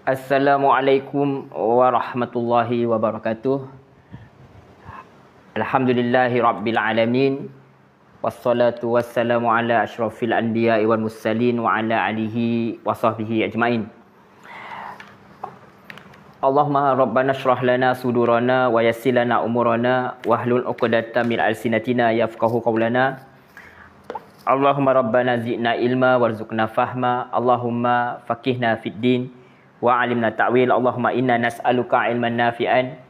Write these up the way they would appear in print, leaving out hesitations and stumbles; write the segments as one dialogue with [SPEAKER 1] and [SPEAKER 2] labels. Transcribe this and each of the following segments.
[SPEAKER 1] Assalamualaikum warahmatullahi wabarakatuh. Alhamdulillahi rabbil alamin. Wassalatu wassalamu ala asyrafil anbiya'i wal mursalin wa ala alihi wa sahbihi ajmain. Allahumma rabbana shrah lana sudurana wa yassir lana umurana wahlul 'uqdatam min alsinatina yafqahu qawlana. Allahumma rabbana zidna ilma warzuqna fahma. Allahumma faqihna fid din wa 'allimna ta'wil. Allahumma inna nas'aluka ilman nafi'an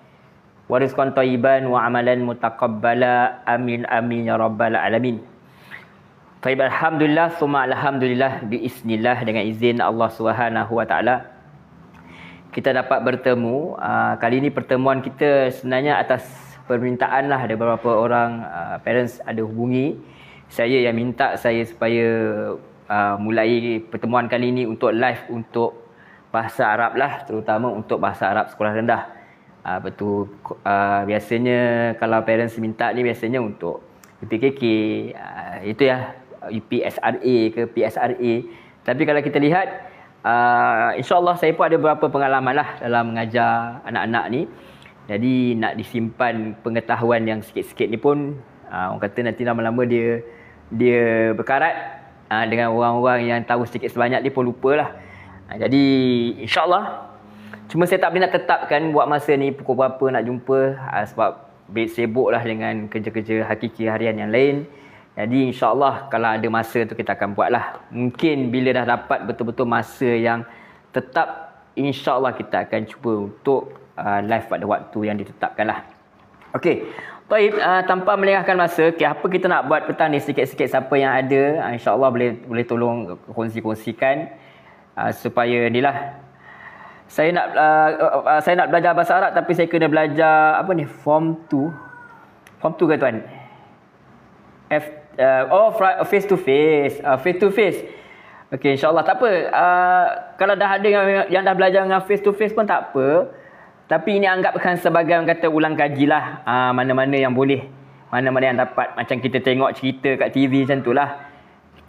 [SPEAKER 1] wa rizqan thayyiban wa amalan mutaqabbala. Amin amin ya rabbal alamin. Baik, alhamdulillah summa alhamdulillah biiznillah, dengan izin Allah Subhanahu wa taala kita dapat bertemu. Kali ini pertemuan kita sebenarnya atas permintaan lah, ada beberapa orang parents ada hubungi saya yang minta saya supaya mulai pertemuan kali ini untuk live untuk bahasa Arab lah, terutama untuk bahasa Arab sekolah rendah. Betul, biasanya kalau parents minta ni biasanya untuk UPKK, itu ya, UPSRA ke PSRA. Tapi kalau kita lihat, insyaAllah saya pun ada beberapa pengalaman lah dalam mengajar anak-anak ni. Jadi nak disimpan pengetahuan yang sikit-sikit ni pun, orang kata nanti lama-lama dia berkarat, dengan orang-orang yang tahu sedikit sebanyak dia pun lupalah. Jadi insyaAllah, cuma saya tak boleh nak tetapkan buat masa ni pukul berapa nak jumpa, sebab sibuk lah dengan kerja-kerja hakiki harian yang lain. Jadi insyaAllah kalau ada masa tu kita akan buat lah. Mungkin bila dah dapat betul-betul masa yang tetap, insyaAllah kita akan cuba untuk live pada waktu yang ditetapkan lah. Okey, baik, tanpa melengahkan masa, apa kita nak buat petang ni sikit-sikit, siapa yang ada insyaAllah boleh tolong kongsi-kongsikan, supaya ni lah. Saya nak belajar bahasa Arab, tapi saya kena belajar apa ni, form 2 ke tuan? Face to face. Okey, insyaAllah tak apa. Kalau dah ada yang dah belajar dengan face to face pun tak apa. Tapi ini anggapkan sebagai orang kata ulang kaji lah. Mana-mana yang boleh, mana-mana yang dapat. Macam kita tengok cerita kat TV macam tu lah,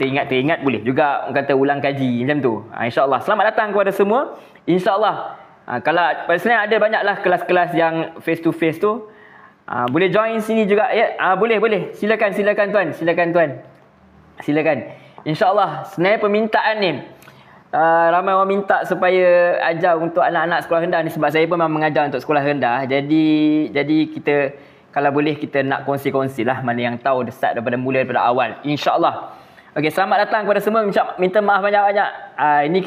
[SPEAKER 1] kita ingat boleh juga orang kata ulang kaji macam tu. InsyaAllah. Selamat datang kepada semua. InsyaAllah. Kalau sebenarnya ada banyaklah kelas-kelas yang face to face tu. Boleh join sini juga ya. Boleh. Silakan tuan. Silakan. InsyaAllah. Sebenarnya permintaan ni, ramai orang minta supaya ajar untuk anak-anak sekolah rendah ni, sebab saya pun memang mengajar untuk sekolah rendah. Jadi kita kalau boleh kita nak kongsi-kongsi lah, mana yang tahu start daripada mula daripada awal. InsyaAllah. Okey, selamat datang kepada semua. Minta maaf banyak-banyak.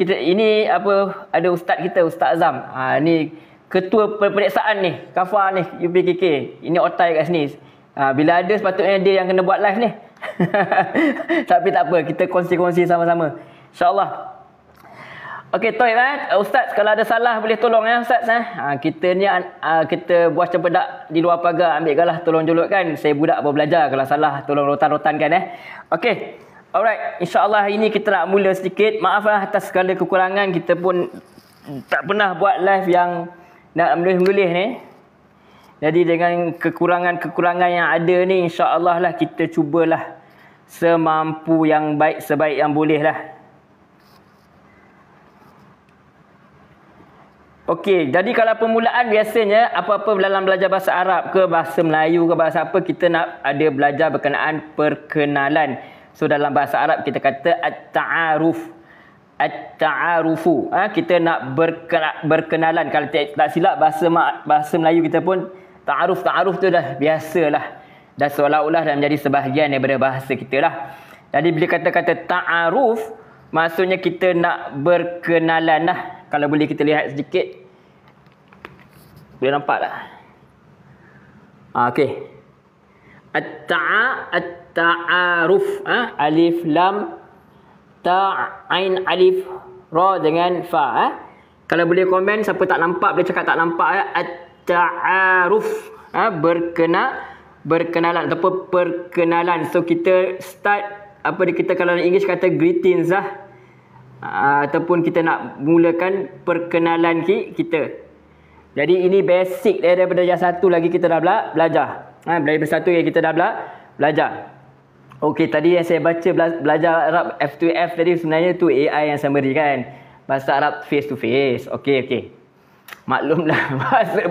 [SPEAKER 1] Ini ada ustaz kita, Ustaz Azam. Ni ketua peperiksaan ni, Kafar ni, UPKK. Ini otai kat sini. Bila ada sepatutnya dia yang kena buat live ni. Tapi tak apa, kita kongsi-kongsi sama-sama. InsyaAllah. Okey, Toib, Ustaz, kalau ada salah boleh tolong ya Ustaz. Kita ni kita buat cempedak di luar pagar, ambilkanlah, tolong jolokkan. Saya budak baru belajar, kalau salah tolong rotan-rotankan Okey. Alright, insyaAllah ini kita nak mula sedikit. Maaflah atas segala kekurangan, kita pun tak pernah buat live yang nak menulis-menulis ni. Jadi dengan kekurangan-kekurangan yang ada ni, insyaAllah lah kita cubalah semampu yang baik, sebaik yang boleh lah. Okey, jadi kalau permulaan biasanya apa-apa dalam belajar bahasa Arab ke bahasa Melayu ke bahasa apa, kita nak ada belajar berkenaan perkenalan. So dalam bahasa Arab kita kata at-ta'aruf. At-ta'arufu. Kita nak berkenalan. Kalau tak silap bahasa Melayu kita pun ta'aruf tu dah biasalah. Dah seolah-olah dah menjadi sebahagian daripada bahasa kita lah. Jadi bila kata-kata ta'aruf, maksudnya kita nak berkenalan lah. Kalau boleh kita lihat sedikit. Boleh nampak tak? Okey. At-ta'aruf. Alif, lam, ta, ain, alif, ra dengan fa. Kalau boleh komen, siapa tak nampak boleh cakap tak nampak. At-ta'aruf. Berkenalan ataupun perkenalan. So kita start, kita kalau dalam English kata greetings lah. Ataupun kita nak mulakan perkenalan kita. Jadi ini basic daripada yang satu lagi kita dah belajar. Daripada satu yang kita dah belajar. Okey, tadi yang saya baca belajar Arab F2F tadi sebenarnya tu AI yang summary kan. Bahasa Arab face to face. Okey. Maklumlah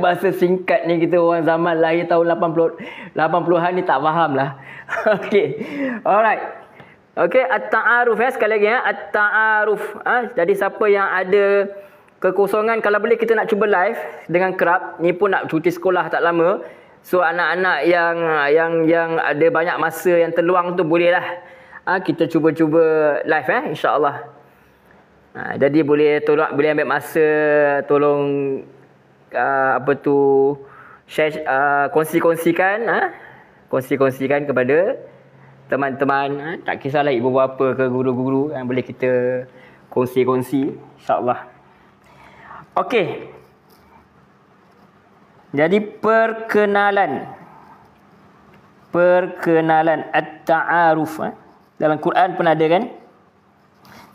[SPEAKER 1] bahasa singkat ni kita orang zaman lahir tahun 80-an ni tak faham lah. Okey. Alright. Okey, at-ta'aruf sekali lagi at-ta'aruf. Jadi siapa yang ada kekosongan, kalau boleh kita nak cuba live dengan kerap. Ni pun nak cuti sekolah tak lama. So anak-anak yang ada banyak masa yang terluang tu bolehlah kita cuba-cuba live insya-Allah. Jadi boleh ambil masa tolong share, kongsi-kongsikan kepada teman-teman, tak kisahlah ibu bapa ke guru-guru, boleh kita kongsi-kongsi insya-Allah. Okey. Jadi perkenalan at-ta'aruf dalam Quran pun ada kan?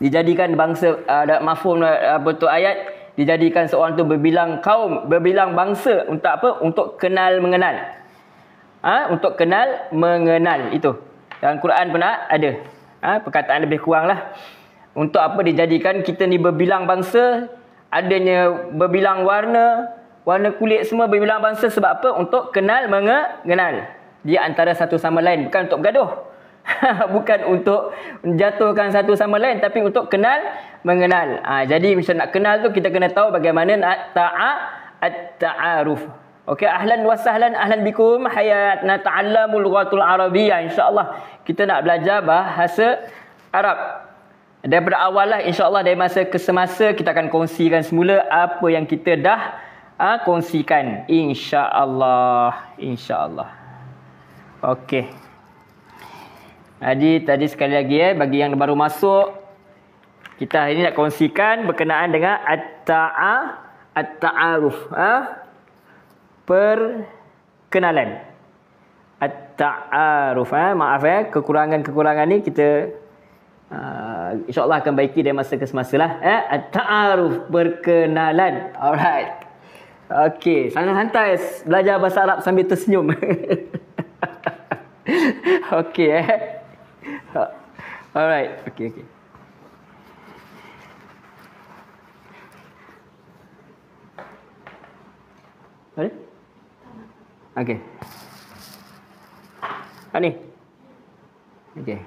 [SPEAKER 1] Dijadikan bangsa mafhum ayat, dijadikan seorang tu berbilang kaum, berbilang bangsa untuk apa? Untuk kenal mengenal. Untuk kenal mengenal itu. Dalam Quran pun ada. Perkataan lebih kuranglah. Untuk apa dijadikan kita ni berbilang bangsa, adanya berbilang warna kulit semua berbilang bangsa sebab apa? Untuk kenal mengenal. Dia antara satu sama lain, bukan untuk bergaduh. Bukan untuk menjatuhkan satu sama lain, tapi untuk kenal mengenal. Jadi macam nak kenal tu kita kena tahu bagaimana at-ta'aruf. Okey, ahlan wa sahlan, ahlan bikum, hayatna ta'allamul lughatul arabiyyah. Insya-Allah kita nak belajar bahasa Arab. Daripada awal lah insya-Allah, dari masa ke semasa kita akan kongsikan semula apa yang kita dah kongsikan insya-Allah. Okey. Jadi tadi sekali lagi bagi yang baru masuk, kita hari ini nak kongsikan berkenaan dengan at-ta'aruf. Perkenalan. At-ta'aruf. Maaf kekurangan-kekurangan ni kita insya-Allah akan baiki dari masa ke semasa lah. At-ta'aruf, perkenalan. Alright. Okey, santai-santai belajar bahasa Arab sambil tersenyum. Okey Alright. Okey. Boleh? Okey. Ni. Okey.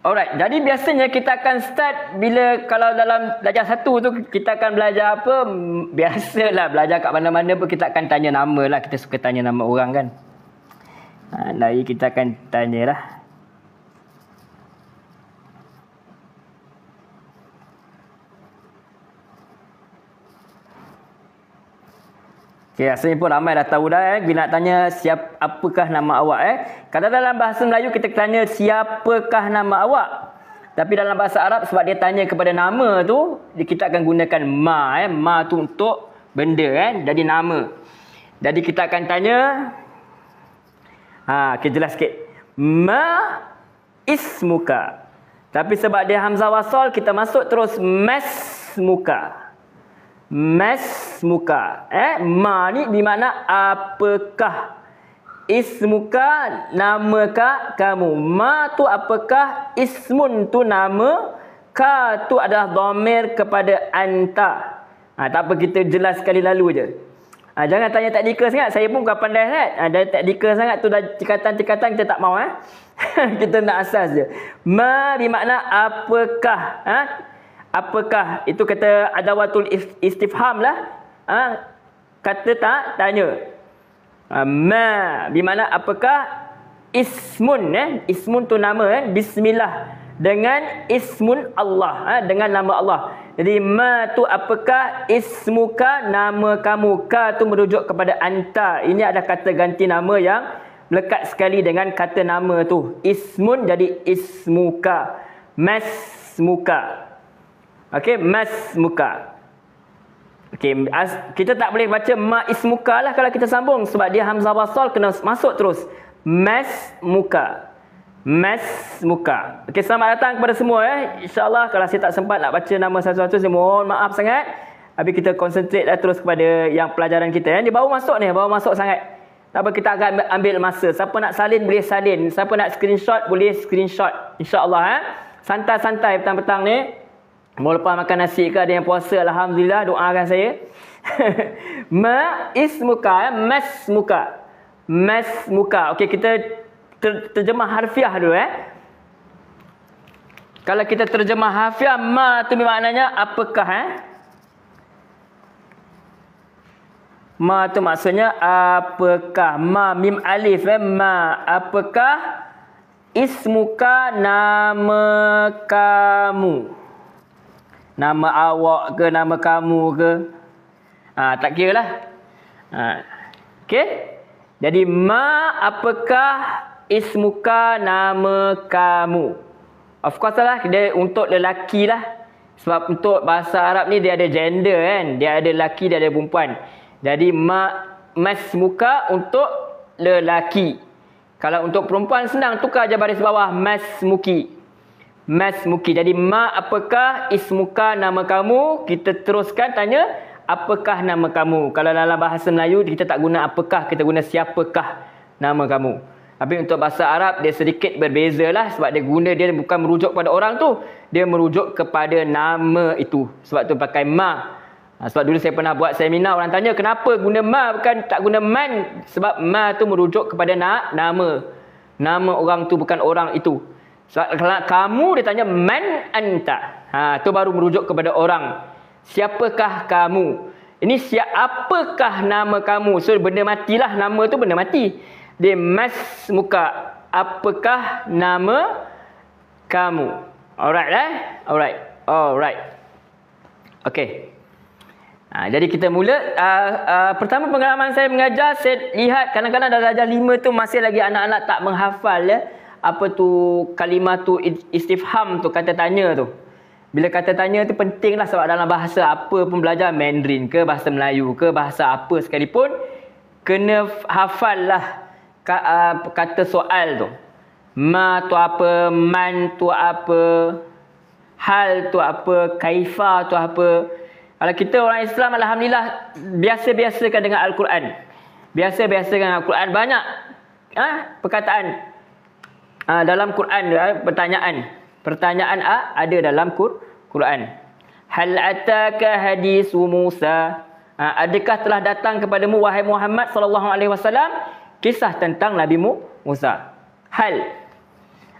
[SPEAKER 1] Alright, jadi biasanya kita akan start bila kalau dalam belajar satu tu kita akan belajar apa? Biasalah belajar kat mana-mana pun kita akan tanya nama lah. Kita suka tanya nama orang kan. Lagi kita akan tanyalah. Okay, rasanya pun ramai dah tahu dah bila nak tanya apakah nama awak Kalau dalam bahasa Melayu kita tanya siapakah nama awak. Tapi dalam bahasa Arab sebab dia tanya kepada nama tu, kita akan gunakan ma ma tu untuk benda jadi nama. Jadi kita akan tanya kita jelas sikit. Ma ismuka. Tapi sebab dia hamzah wasal kita masuk terus masmuka. Masmuka. Ma ni bermakna apakah? Ismuka, namakah kamu? Ma tu apakah? Ismun tu nama. Ka tu adalah dhamir kepada anta. Tak apa, kita jelas sekali lalu je. Jangan tanya takdikal sangat. Saya pun bukan pandai sangat. Dari takdikal sangat tu dah cikatan-cikatan kita tak mau. Kita nak asas je. Ma bermakna apakah? Apakah? Itu kata adawatul istifham lah. Kata tak tanya. Ma bermakna apakah? Ismun. Ismun tu nama. Bismillah. Dengan ismun Allah. Dengan nama Allah. Jadi ma tu apakah? Ismuka, nama kamu. Ka tu merujuk kepada anta. Ini ada kata ganti nama yang melekat sekali dengan kata nama tu. Ismun jadi ismuka. Masmuka. Okey, masmuka. Okey, kita tak boleh baca ma ismuka lah kalau kita sambung sebab dia hamzah wasal kena masuk terus. Masmuka. Masmuka. Okey, selamat datang kepada semua InsyaAllah kalau saya tak sempat nak baca nama satu-satu, saya mohon maaf sangat. Habis kita concentrate terus kepada yang pelajaran kita. Dia baru masuk ni, baru masuk sangat. Apa kita akan ambil masa. Siapa nak salin boleh salin. Siapa nak screenshot boleh screenshot. InsyaAllah Santai-santai petang-petang ni. Mau lepas makan nasi ke ada yang puasa, alhamdulillah, doakan saya. Ma ismuka, masmuka. Masmuka. Okey, kita terjemah harfiah dulu Kalau kita terjemah harfiah, ma tu maknanya apakah Ma tu maksudnya apakah? Ma mim alif ma apakah ismuka, nama kamu. Nama awak ke, nama kamu ke. Tak kira lah. Okey. Jadi, ma apakah ismuka, nama kamu. Of course lah, dia untuk lelaki lah. Sebab untuk bahasa Arab ni dia ada gender kan. Dia ada lelaki, dia ada perempuan. Jadi, masmuka untuk lelaki. Kalau untuk perempuan senang, tukar je baris bawah. Masmuki. Masmuki. Jadi, ma apakah ismuka, nama kamu. Kita teruskan tanya, apakah nama kamu. Kalau dalam bahasa Melayu, kita tak guna apakah, kita guna siapakah nama kamu. Tapi untuk bahasa Arab, dia sedikit berbeza lah. Sebab dia bukan merujuk pada orang tu. Dia merujuk kepada nama itu. Sebab tu pakai ma. Sebab dulu saya pernah buat seminar, orang tanya, kenapa guna ma, bukan tak guna man. Sebab ma tu merujuk kepada nama. Nama orang tu bukan orang itu. Sebab kalau kamu, dia tanya, man anta. Tu baru merujuk kepada orang. Siapakah kamu? Ini apakah nama kamu? So, benda matilah. Nama tu benda mati. Dia masmuka. Apakah nama kamu? Alright Alright. Okay. Jadi kita mula. Pertama pengalaman saya mengajar, saya lihat kadang-kadang darjah 5 tu masih lagi anak-anak tak menghafal apa tu kalimah tu istifham tu, kata tanya tu. Bila kata tanya tu pentinglah, sebab dalam bahasa apa pun belajar, Mandarin ke, bahasa Melayu ke, bahasa apa sekalipun, kena hafal lah kata soal tu. Ma tu apa, man tu apa, hal tu apa, kaifa tu apa. Kalau kita orang Islam, alhamdulillah, biasa-biasakan dengan Al-Quran. Biasa-biasakan dengan Al-Quran. Banyak perkataan dalam Quran, pertanyaan ada dalam Quran. Hal ataka hadisu Musa. Adakah telah datang kepadamu wahai Muhammad sallallahu alaihi wasallam kisah tentang Nabi Musa? Hal.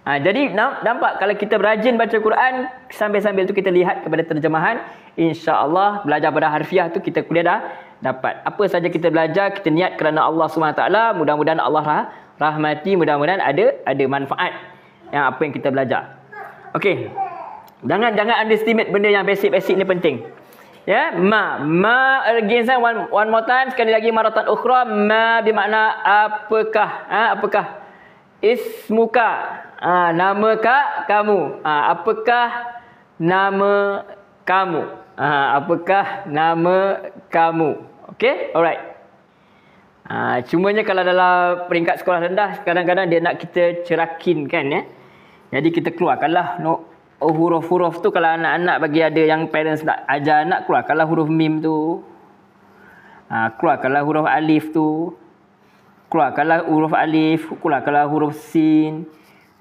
[SPEAKER 1] Jadi nampak kalau kita berajin baca Quran, sambil-sambil tu kita lihat kepada terjemahan, insya-Allah belajar pada harfiah tu kita kuliah dah dapat. Apa saja kita belajar, kita niat kerana Allah SWT, mudah-mudahan Allah rahmati, mudah-mudahan ada manfaat yang apa yang kita belajar. Okey. Jangan underestimate benda yang basic-basic ni, penting. Ya, ma again one more time, sekali lagi maratan ukhra. Ma bermakna apakah? Apakah? Ismuka. Nama kamu. Apakah nama kamu? Apakah nama kamu? Okey? Alright. Cumanya kalau dalam peringkat sekolah rendah, kadang-kadang dia nak kita cerakinkan Jadi kita keluarkanlah huruf-huruf tu. Kalau anak-anak bagi ada yang parents nak ajar anak, keluarkanlah huruf mim tu. Keluarkanlah huruf alif tu. Keluarkanlah huruf alif, keluarkanlah huruf sin,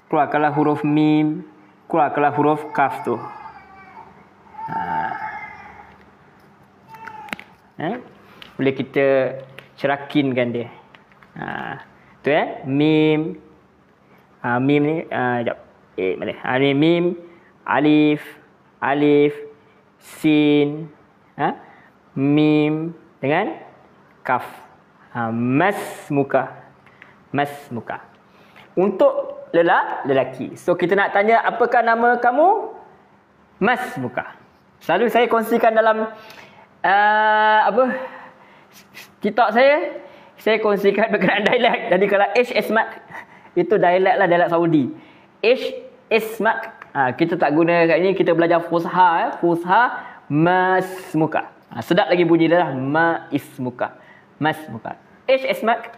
[SPEAKER 1] keluarkanlah huruf mim, keluarkanlah huruf kaf tu. Boleh kita cerakinkan dia. Tu mim. Mim ni jap. Mana? Ni mim, alif, sin, mim dengan kaf. Masmuka. Untuk lelaki. So kita nak tanya, apakah nama kamu? Masmuka. Selalu saya kongsikan dalam kitab saya kongsikan berkenaan dialek. Jadi kalau H ismak, itu dialek lah, dialek Saudi. H ismak, kita tak guna kat ini, kita belajar fusha. Fusha masmuka. Sedap lagi bunyi dia lah. Masmuka. H ismak.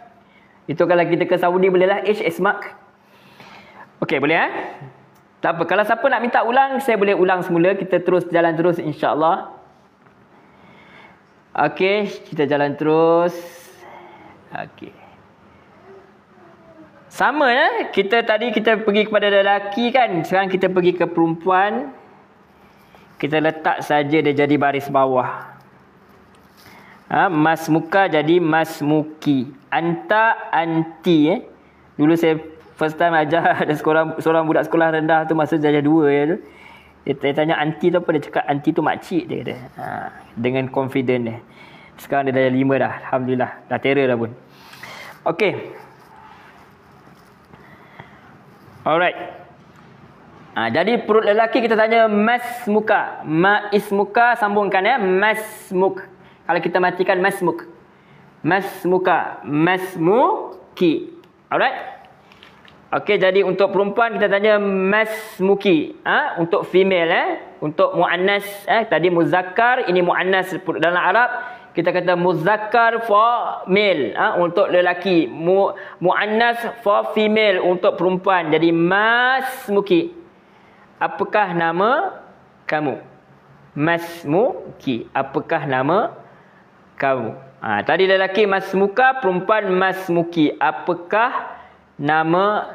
[SPEAKER 1] Itu kalau kita ke Saudi bolehlah H ismak. Okey, boleh Tak apa. Kalau siapa nak minta ulang, saya boleh ulang semula. Kita terus jalan terus, insya-Allah. Okey, kita jalan terus. Okey. Sama Kita tadi kita pergi kepada lelaki kan. Sekarang kita pergi ke perempuan. kita letak saja dia jadi baris bawah. Masmuka jadi masmuki. Anta, anti. Dulu saya first time ajar ada seorang budak sekolah rendah tu masa darjah 2 ya tu. Dia tanya anti tu apa, dia cakap anti tu makcik dia kata. Dengan confident dia. Sekarang dia darjah 5 dah. Alhamdulillah. Dah terror dah pun. Okey. Alright. Jadi perut lelaki kita tanya masmuka. Ma ismuka sambungkan ya. Masmuk. Kalau kita matikan masmuk. Masmuka. Masmuki. Alright. Okey, jadi untuk perempuan kita tanya masmuki. Untuk female Untuk muannas tadi muzakkar, ini muannas dalam Arab. Kita kata muzakkar for male, untuk lelaki. Muannas for female, untuk perempuan. Jadi masmuki. Apakah nama kamu? Masmuki. Apakah nama kamu? Tadi lelaki masmuka, perempuan masmuki. Apakah nama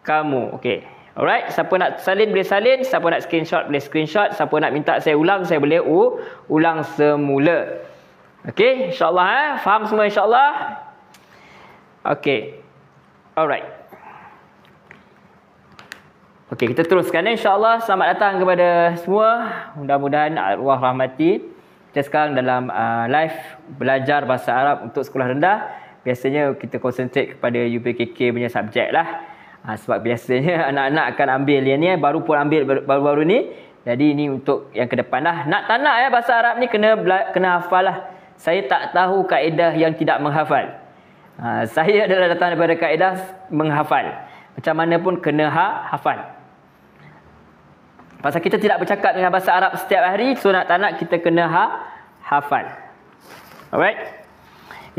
[SPEAKER 1] kamu? Okey. Alright, siapa nak salin boleh salin, siapa nak screenshot boleh screenshot, siapa nak minta saya ulang saya boleh ulang semula. Okey, insya-Allah faham semua insya-Allah. Okey. Alright. Okey, kita teruskan insya-Allah. Selamat datang kepada semua. Mudah-mudahan arwah rahmati. Kita sekarang dalam live belajar bahasa Arab untuk sekolah rendah. Biasanya kita concentrate kepada UPKK punya subjek lah. Sebab biasanya anak-anak akan ambil yang ni, baru pun ambil baru-baru ni. Jadi ini untuk yang ke depan lah. Nak tak nak bahasa Arab ni kena hafal lah. Saya tak tahu kaedah yang tidak menghafal. Saya adalah datang daripada kaedah menghafal. Macam mana pun kena hafal. Pasal kita tidak bercakap dengan bahasa Arab setiap hari, so nak tak nak kita kena hafal. Alright.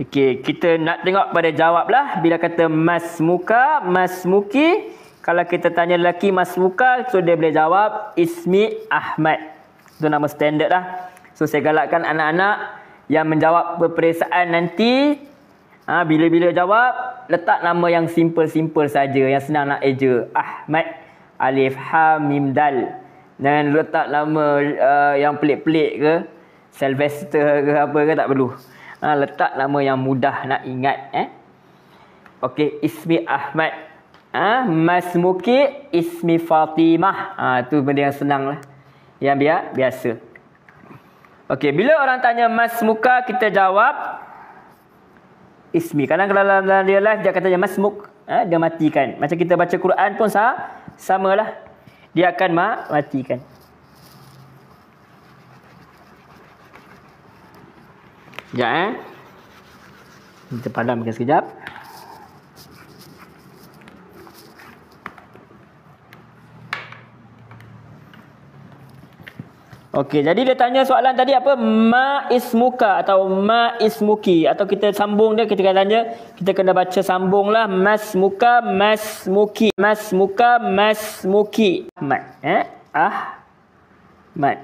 [SPEAKER 1] Okey, kita nak tengok pada jawab lah. Bila kata masmuka, masmuki, kalau kita tanya lelaki masmuka, so dia boleh jawab ismi Ahmad. Itu nama standard lah. So saya galakkan anak-anak yang menjawab peperiksaan nanti, bila-bila jawab, letak nama yang simple-simple saja, yang senang nak eja. Ahmad, alif, ha, mim, dal. Jangan letak nama yang pelik-pelik ke, Sylvester ke apa ke, tak perlu. Letak nama yang mudah nak ingat. Okey, ismi Ahmad. Masmuki ismi Fatimah. Tu benda yang senang lah. Yang biasa. Okey, bila orang tanya masmuka, kita jawab ismi. Kadang-kadang dalam real life dia katanya masmuk, dia matikan. Macam kita baca Quran pun samalah. Dia akan matikan. Sekejap kita padamkan sekejap. Okey, jadi dia tanya soalan tadi apa? Ma ismuka atau ma ismuki, atau kita sambung dia, kita tanya, kita kena baca sambunglah. Masmuka, masmuki. Masmuka, masmuki. Ahmad. Ahmad.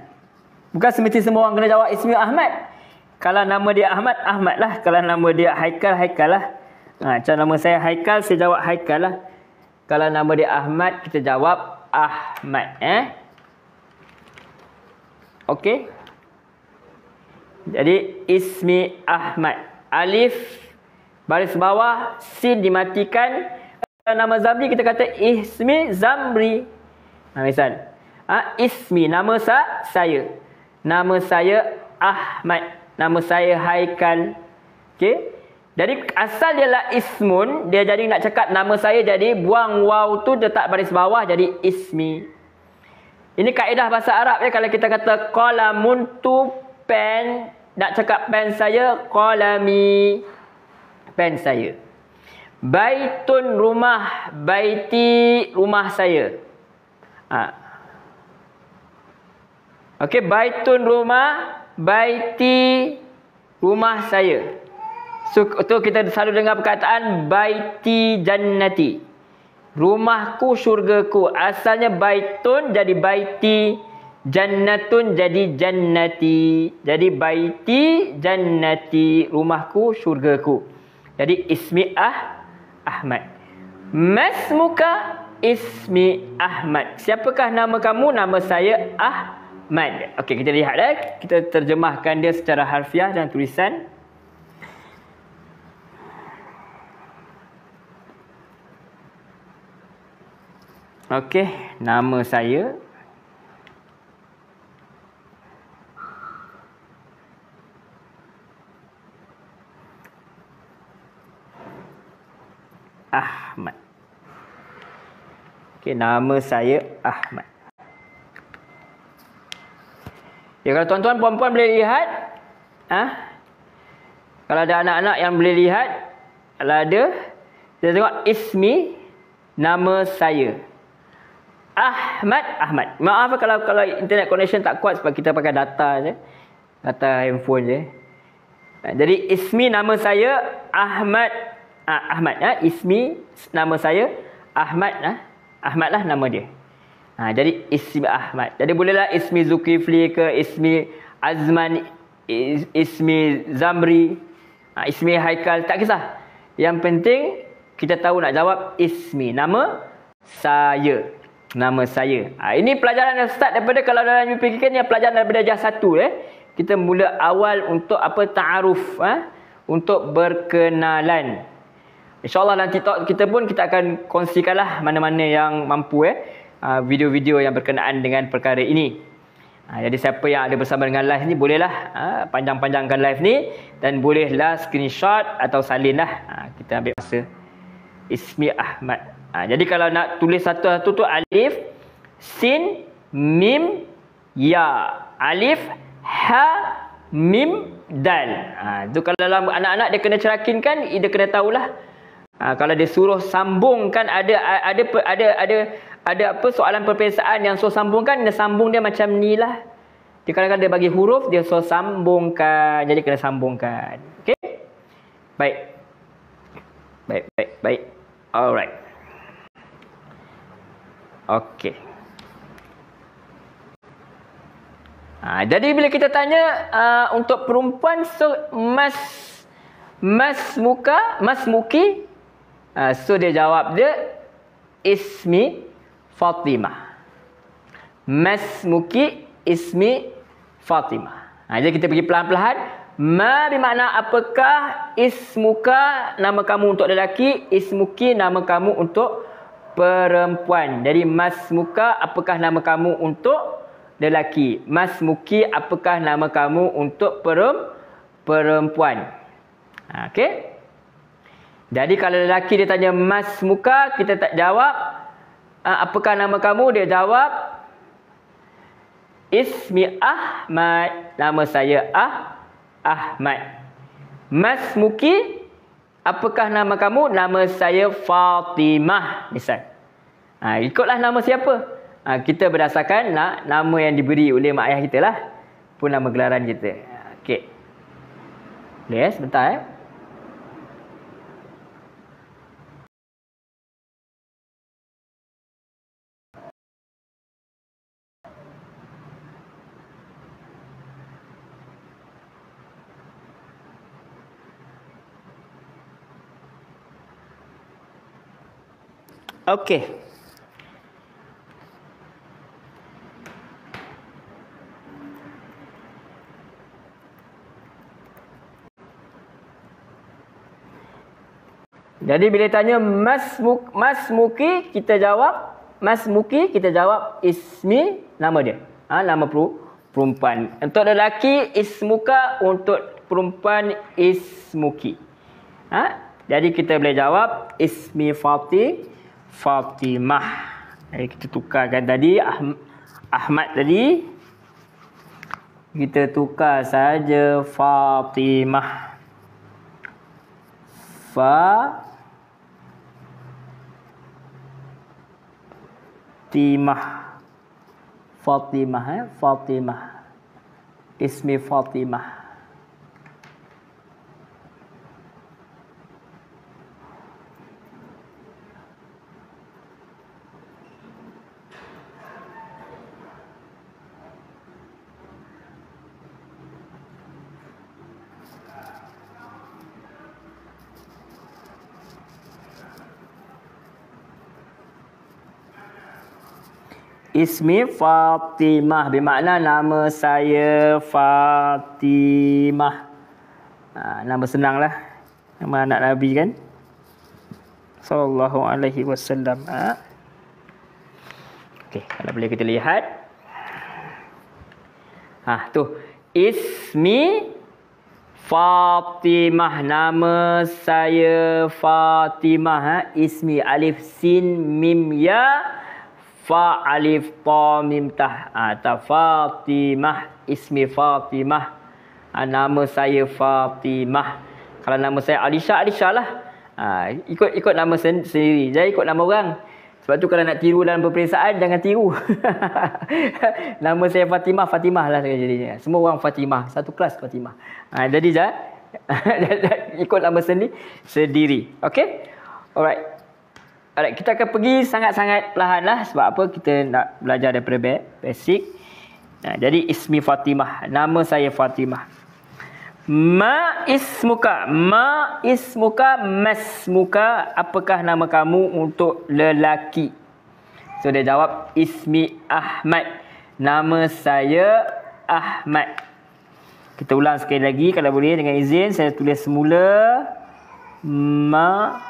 [SPEAKER 1] Bukan semesti semua orang kena jawab ismi Ahmad. Kalau nama dia Ahmad, Ahmad lah. Kalau nama dia Haikal, Haikal lah. Macam nama saya Haikal, saya jawab Haikal lah. Kalau nama dia Ahmad, kita jawab Ahmad. Okey. Jadi ismi Ahmad. Alif baris bawah, sin dimatikan. Nama Zamri kita kata ismi Zamri. Misal. Ismi nama saya. Nama saya Ahmad. Nama saya Haikal. Okey. Jadi asal dia lah ismun, dia jadi nak cakap nama saya, jadi buang waw tu letak baris bawah jadi ismi. Ini kaedah bahasa Arab ya. Kalau kita kata qalamun tu pen, nak cakap pen saya, qalami, pen saya. Baitun rumah, baiti rumah saya. Okey, baitun rumah, baiti rumah saya. So tu kita selalu dengar perkataan baiti jannati. Rumahku, syurgaku. Asalnya baitun jadi baiti, jannatun jadi jannati. Jadi baiti, jannati, rumahku, syurgaku. Jadi ismi Ahmad. Masmuka ismi Ahmad. Siapakah nama kamu? Nama saya Ahmad. Okey, kita lihat kita terjemahkan dia secara harfiah dan tulisan. Okey, nama saya Ahmad. Okey, nama saya Ahmad. Ya, kalau tuan-tuan puan-puan boleh lihat, kalau ada anak-anak yang boleh lihat, kalau ada, kita tengok ismi, nama saya. Ahmad. Maaf kalau internet connection tak kuat sebab kita pakai data je. Data handphone je. Jadi ismi nama saya Ahmad. Ismi nama saya Ahmad. Ahmad lah nama dia. Jadi ismi Ahmad. Jadi bolehlah ismi Zulkifli ke, ismi Azman, ismi Zamri, ismi Haikal, tak kisah. Yang penting kita tahu nak jawab ismi, nama saya. Nama saya. Ini pelajaran yang start daripada, kalau dalam UPK ni pelajaran daripada darjah 1 Kita mula awal untuk ta'aruf, untuk berkenalan. InsyaAllah nanti kita pun kita akan kongsikanlah mana-mana yang mampu video-video yang berkenaan dengan perkara ini. Jadi siapa yang ada bersama dengan live ni bolehlah panjang-panjangkan live ni dan bolehlah screenshot atau salinlah. Kita ambil masa. Ismi Ahmad. Jadi kalau nak tulis satu-satu tu alif, sin, mim, ya. Alif, ha, mim, dal. Itu kalau dalam anak-anak dia kena cerakinkan, dia kena tahulah. Kalau dia suruh sambungkan, ada apa soalan perpensaan yang suruh sambungkan, dia sambung dia macam ni lah. Dia kadang-kadang dia bagi huruf, dia suruh sambungkan. Jadi kena sambungkan. Okey? Baik. Alright. Okey. Jadi bila kita tanya untuk perempuan, so masmuki, so dia jawab dia ismi Fatimah. Masmuki ismi Fatimah. Jadi kita pergi pelan-pelan. Ma bermakna apakah, ismuka nama kamu untuk lelaki, ismuki nama kamu untuk perempuan. Jadi masmuka apakah nama kamu untuk lelaki, masmuki apakah nama kamu untuk perempuan. Okey. Jadi kalau lelaki dia tanya masmuka, kita tak jawab apakah nama kamu, dia jawab ismi Ahmad, nama saya Ahmad. Masmuki apakah nama kamu, nama saya Fatimah misal. Ikutlah nama siapa. Kita berdasarkan nama yang diberi oleh mak ayah kita lah, pun nama gelaran kita. Okey. Boleh sebentar Okey. Jadi bila tanya masmuki, kita jawab ismi, nama dia. Nama perempuan. Untuk lelaki ismuka, untuk perempuan ismuki. Jadi kita boleh jawab ismi Fatimah. Jadi kita tukarkan tadi Ahmad tadi, kita tukar saja Fatimah. Fatimah. Ismi Fatimah. Ismi Fatimah bermakna nama saya Fatimah. Nama senanglah. Nama anak Nabi kan? Sallallahu alaihi wasallam. Okey, kalau boleh kita lihat. Tu. Ismi Fatimah, nama saya Fatimah. Ismi alif sin mim ya fa alif ta mim tah. Fatimah, ismi Fatimah. Nama saya Fatimah. Kalau nama saya Alisha, Alisha lah. Ikut nama sendiri. Jangan ikut nama orang. Sebab tu kalau nak tiru dalam peperiksaan, jangan tiru. Nama saya Fatimah, Fatimah lah jadinya. Semua orang Fatimah. Satu kelas Fatimah. Jadi ikut nama sendiri. Okay? Alright. Kita akan pergi sangat-sangat perlahan lah. Sebab apa? Kita nak belajar daripada basic. Jadi ismi Fatimah. Nama saya Fatimah. Ma ismuka. Ma ismuka masmuka. Apakah nama kamu untuk lelaki? So dia jawab ismi Ahmad. Nama saya Ahmad. Kita ulang sekali lagi kalau boleh dengan izin. Saya tulis semula. Ma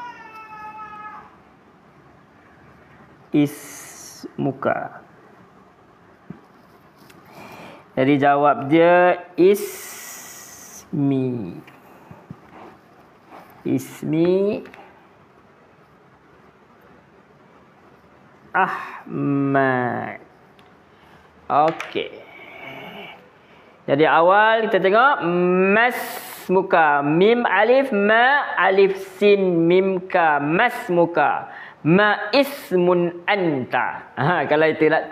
[SPEAKER 1] ismuka. Jadi jawab dia ismi Ahmad. Okey. Jadi awal kita tengok masmuka. Mim alif ma alif sin mim ka masmuka. Ma ismun anta. Kalau itu nak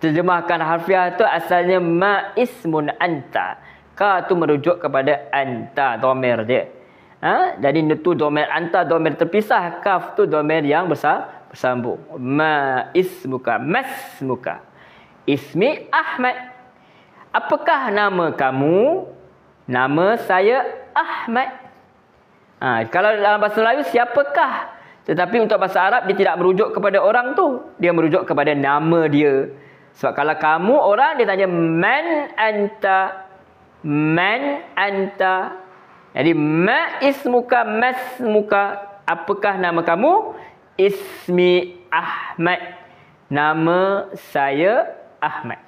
[SPEAKER 1] terjemahkan harfiah tu asalnya ma ismun anta. Ka tu merujuk kepada anta, dhamir dia. Jadi itu dhamir anta, dhamir terpisah. Kaf tu dhamir yang bersambung. Ma ismuka masmuka. Ismi Ahmad. Apakah nama kamu? Nama saya Ahmad. Kalau dalam bahasa Melayu siapakah? Tetapi untuk bahasa Arab dia tidak merujuk kepada orang tu. Dia merujuk kepada nama dia. Sebab kalau kamu orang dia tanya man anta. Man anta. Jadi ma ismuka masmuka. Apakah nama kamu? Ismi Ahmad. Nama saya Ahmad.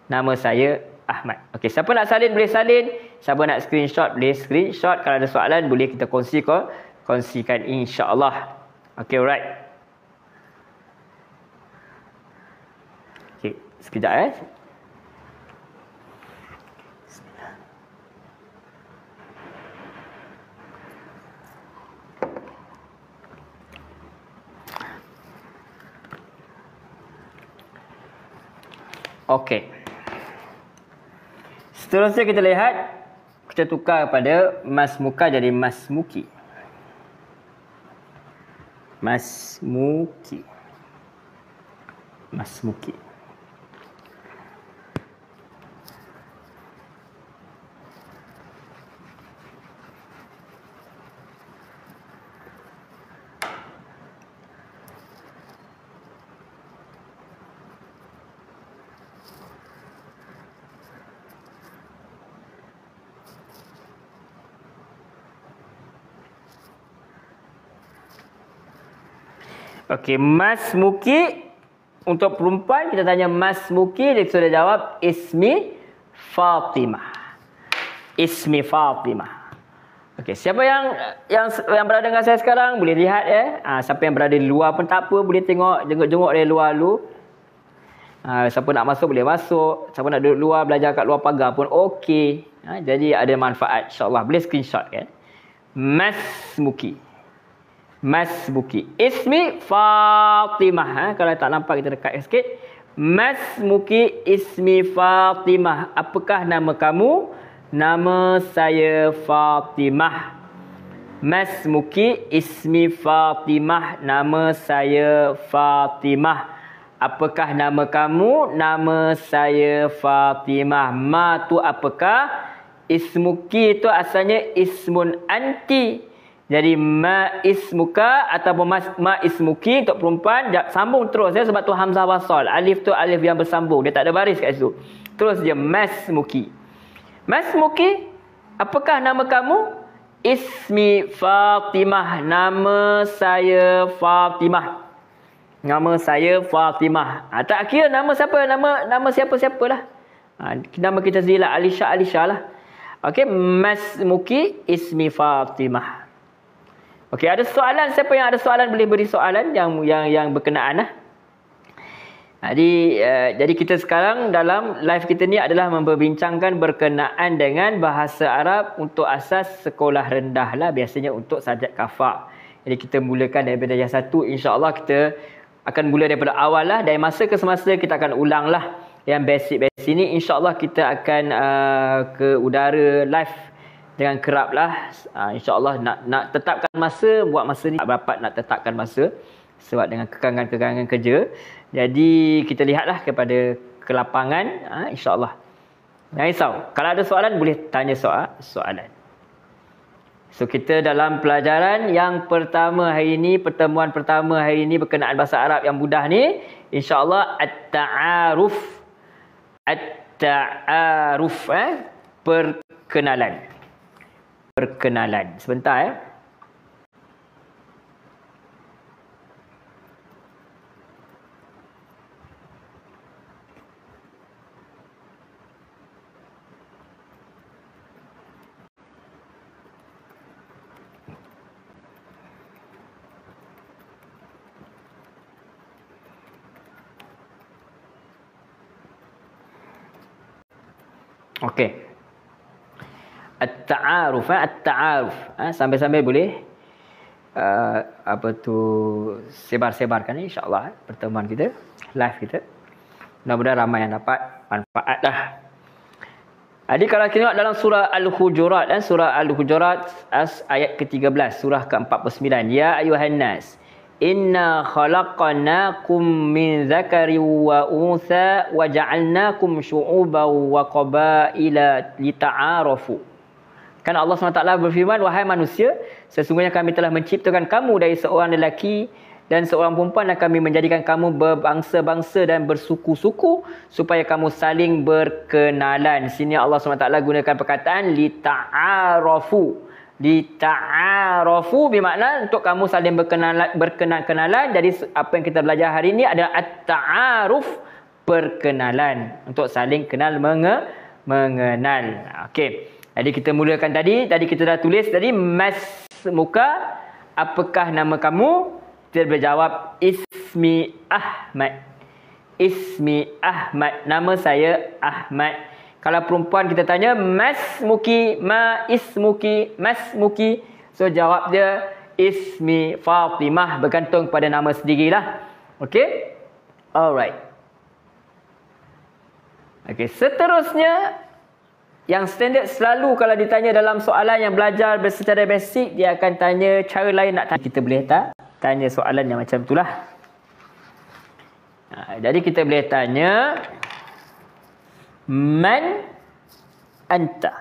[SPEAKER 1] Nama saya Ahmad. Okey, siapa nak salin boleh salin. Siapa nak screenshot boleh screenshot. Kalau ada soalan boleh kita kongsikan insya-Allah. Okey, alright. Okey, sekejap Okey. Seterusnya kita lihat, kita tukar pada masmuka jadi masmuki. Masmuki. Masmuki. Okey, masmuki untuk perempuan kita tanya masmuki, dia sudah jawab ismi Fatimah. Ismi Fatimah. Okey, siapa yang berada dengan saya sekarang boleh lihat siapa yang berada di luar pun tak apa, boleh tengok jenguk-jenguk dari luar dulu. Siapa nak masuk boleh masuk, siapa nak duduk luar belajar kat luar pagar pun okey. Jadi ada manfaat insya-Allah. Boleh screenshot kan. Masmuki. Masmuki. Ismi Fatimah. Kalau tak nampak kita dekat sikit. Masmuki ismi Fatimah. Apakah nama kamu? Nama saya Fatimah. Masmuki ismi Fatimah. Nama saya Fatimah. Apakah nama kamu? Nama saya Fatimah. Ma tu apakah? Ismuki itu asalnya ismun anti. Jadi ma ismuka ataupun ma ismuki untuk perempuan, sambung terus ya, sebab tu hamzah wasal. Alif tu alif yang bersambung, dia tak ada baris kat situ. Terus dia masmuki. Masmuki, apakah nama kamu? Ismi Fatimah, nama saya Fatimah. Nama saya Fatimah. Tak kira nama siapa, nama siapa-siapalah. Nama kita sendiri lah, Alisha lah. Okey, masmuki ismi Fatimah. Okey, ada soalan? Siapa yang ada soalan boleh beri soalan yang berkenaan lah. Jadi kita sekarang dalam live kita ni adalah memperbincangkan berkenaan dengan bahasa Arab untuk asas sekolah rendah lah, biasanya untuk sajak kafah. Jadi kita mulakan daripada yang satu, insya-Allah kita akan mula daripada awal lah. Dari masa ke semasa kita akan ulang lah yang basic-basic ni. InsyaAllah kita akan ke udara live dengan kerap lah. InsyaAllah nak tetapkan masa, buat masa ni tak dapat nak tetapkan masa sebab dengan kekangan-kekangan kerja. Jadi kita lihatlah kepada kelapangan, insyaAllah. Jangan risau, kalau ada soalan boleh tanya soalan. So kita dalam pelajaran yang pertama hari ini, pertemuan pertama hari ini berkenaan bahasa Arab yang mudah ni, insya-Allah at-ta'aruf. At-ta'aruf, perkenalan. Sebentar ya. Okey. At-ta'aruf, at-ta'aruf. Sambil-sambil boleh sebar-sebarkan insya-Allah pertemuan kita, live kita. Mudah-mudahan ramai yang dapat manfaat dah. Jadi kalau kita tengok dalam surah Al-Hujurat, surah Al-Hujurat ayat ke-13, surah ke-49. Ya ayuhan nas, inna khalaqnakum min dzakarin wa untha wa ja'alnakum syu'uban wa qabaila lita'arafu. Kan Allah SWT berfirman, wahai manusia, sesungguhnya kami telah menciptakan kamu dari seorang lelaki dan seorang perempuan, dan kami menjadikan kamu berbangsa-bangsa dan bersuku-suku supaya kamu saling berkenalan. Sini Allah SWT gunakan perkataan lita'arafu. Lita'arafu bermakna untuk kamu saling berkenalan. Jadi apa yang kita belajar hari ini adalah at-ta'aruf, perkenalan, untuk saling kenal mengenal. Okey. Jadi kita mulakan tadi kita dah tulis tadi, masmuka, apakah nama kamu? Kita berjawab ismi Ahmad. Ismi Ahmad, nama saya Ahmad. Kalau perempuan kita tanya masmuki, ma ismuki, masmuki, so jawab dia ismi Fatimah, bergantung pada nama sendirilah. Okey? Alright. Okey, seterusnya yang standard selalu kalau ditanya dalam soalan yang belajar secara basic, dia akan tanya cara lain nak tanya. Kita boleh tanya soalan yang macam itulah. Jadi kita boleh tanya, man anta.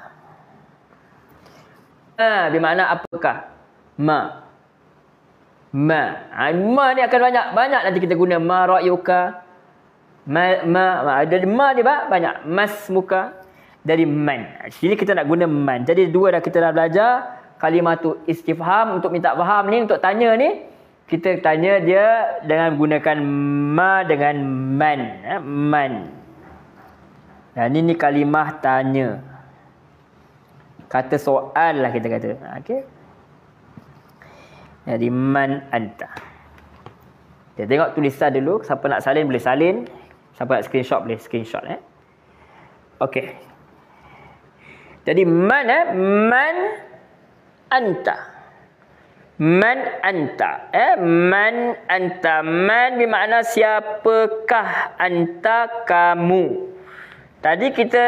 [SPEAKER 1] Bermakna apakah? Ma ni akan banyak nanti kita guna. Ma ra'yuka, ada ma dia banyak. Masmuka, dari man. Sini kita nak guna man. Jadi dua dah kita dah belajar. Kalimah tu istifham, untuk minta faham ni, untuk tanya ni, kita tanya dia dengan gunakan ma dengan man. Man. Dan ini kalimah tanya. Kata soal lah kita kata. Okey. Jadi man anta. Kita tengok tulisan dulu. Siapa nak salin boleh salin. Siapa nak screenshot boleh screenshot. Okey. Jadi man anta. Man anta. Man anta. Man bermakna siapakah, anta kamu. Tadi kita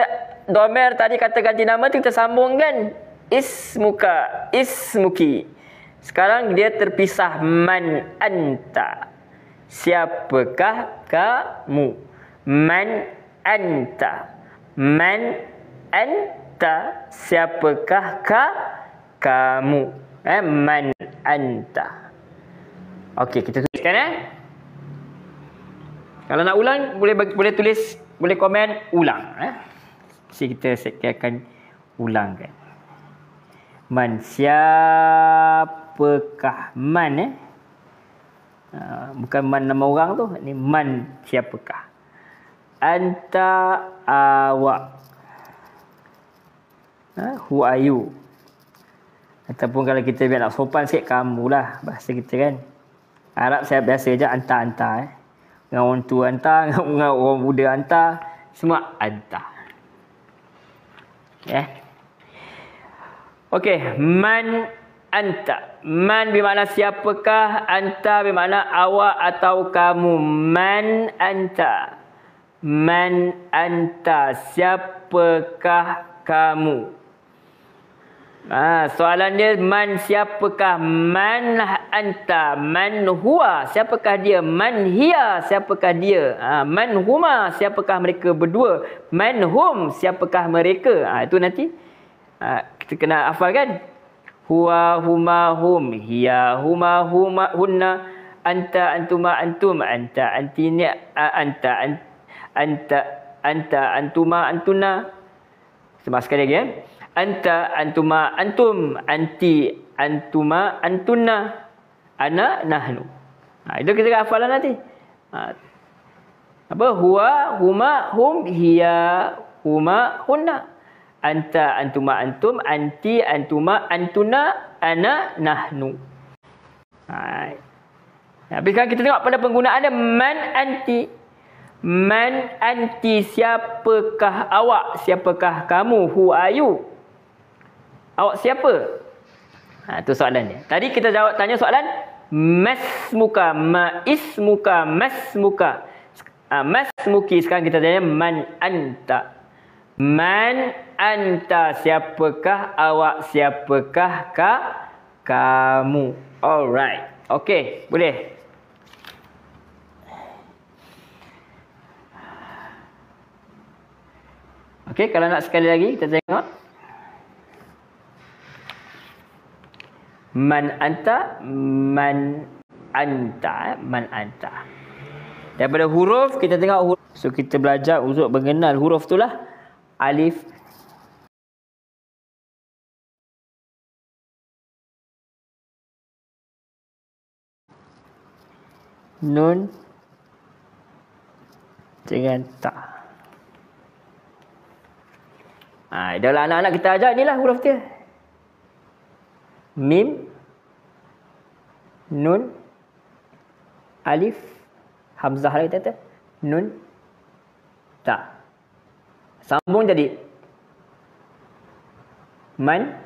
[SPEAKER 1] domer, tadi kata ganti nama tu kita sambung kan. Ismuka, ismuki. Sekarang dia terpisah. Man anta. Siapakah kamu. Man anta. Man anta. Siapakah kamu. Man anta. Okey, kita tuliskan Kalau nak ulang boleh tulis, boleh komen ulang Mesti kita akan ulangkan. Man, siapakah man bukan man nama orang tu, ni man siapakah. Anta, awak. Who are you? Ataupun kalau kita biar nak sopan sikit, kamulah bahasa kita kan. Arab saya biasa je anta. Dengan orang tua anta, dengan orang muda anta, semua anta. Okey, man anta. Man bermakna siapakah, anta bermakna awak atau kamu. Man anta. Man anta, siapakah kamu? Soalan dia, man siapakah? Man anta. Man huwa, siapakah dia? Man hiya, siapakah dia? Man huma, siapakah mereka berdua? Man hum, siapakah mereka? Itu nanti kita kena hafalkan. Huwa, huma, hum. Hiya, huma, hunna. Anta, antuma, antum. Anta, antini, anta, antuma, antuna. Sebab sekali lagi Anta, antuma, antum. Anti, antuma, antunna. Ana, nahnu. Itu kita hafalan nanti. Huwa, huma, hum. Hiya, huma, hunna. Anta, antuma, antum. Anti, antuma, antuna. Ana, nahnu. Habis sekarang kita tengok pada penggunaan dia. Man, anti. Man, anti, siapakah awak? Siapakah kamu? Who are you? Awak siapa? Itu soalan dia. Tadi kita tanya soalan masmuka, maismuka, masmuka. Masmuki. Sekarang kita tanya man anta. Man anta, siapakah awak? Siapakah kamu? Alright. Okey, boleh. Okey, kalau nak sekali lagi kita tengok. Man anta, man anta, man anta. Daripada huruf kita tengok huruf. So kita belajar untuk mengenal huruf itulah alif, nun dengan ta. Adalah anak-anak kita ajar, inilah huruf dia. Mim, nun, alif, hamzah lagi kata, nun, ta. Sambung jadi man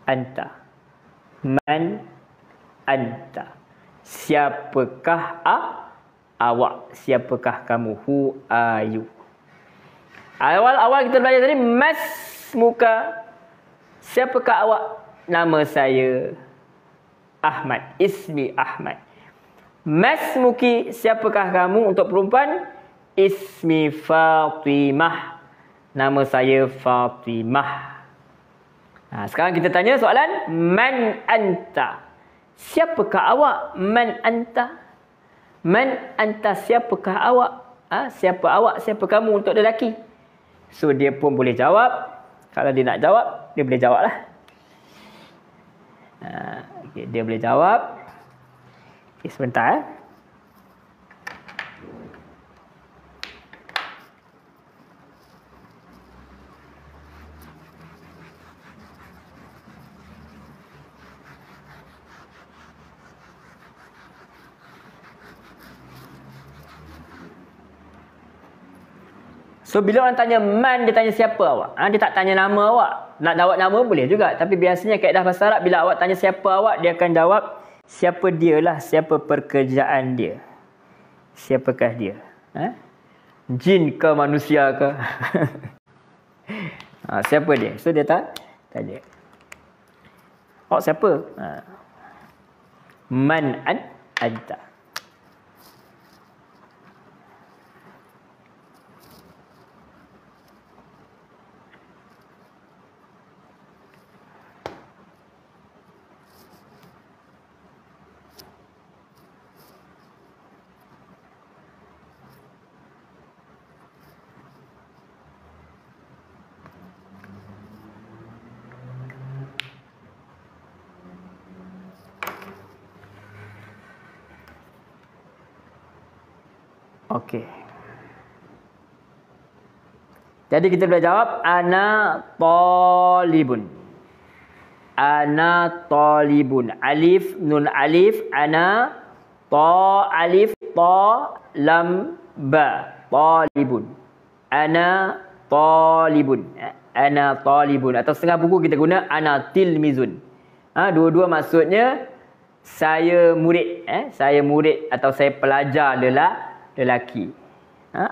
[SPEAKER 1] anta. Man anta. Siapakah awak? Siapakah kamu? Who are you? Awal-awal kita belajar tadi masmuka. Siapakah awak? Nama saya Ahmad. Ismi Ahmad. Masmuki, siapakah kamu? Untuk perempuan, ismi Fatimah. Nama saya Fatimah. Sekarang kita tanya soalan man anta. Siapakah awak? Man anta. Man anta, siapakah awak? Siapa awak? Siapa kamu untuk lelaki? So dia pun boleh jawab. Kalau dia nak jawab, dia boleh jawab lah. Okay, dia boleh jawab. Okay, sebentar. So bila orang tanya man, dia tanya siapa awak. Dia tak tanya nama awak. Nak jawab nama boleh juga. Tapi biasanya kaedah bahasa Arab, bila awak tanya siapa awak, dia akan jawab siapa dia lah. Siapa pekerjaan dia. Siapakah dia. Jin ke manusia ke. Siapa dia. So dia tak tanya. Awak siapa? Man anta. Okey. Jadi kita boleh jawab ana talibun. Ana talibun. Alif nun alif ana ta alif ta lam ba talibun. Ana talibun. Ana talibun, atau setengah buku kita guna ana tilmizun. Dua-dua maksudnya saya murid, saya murid atau saya pelajar lelaki.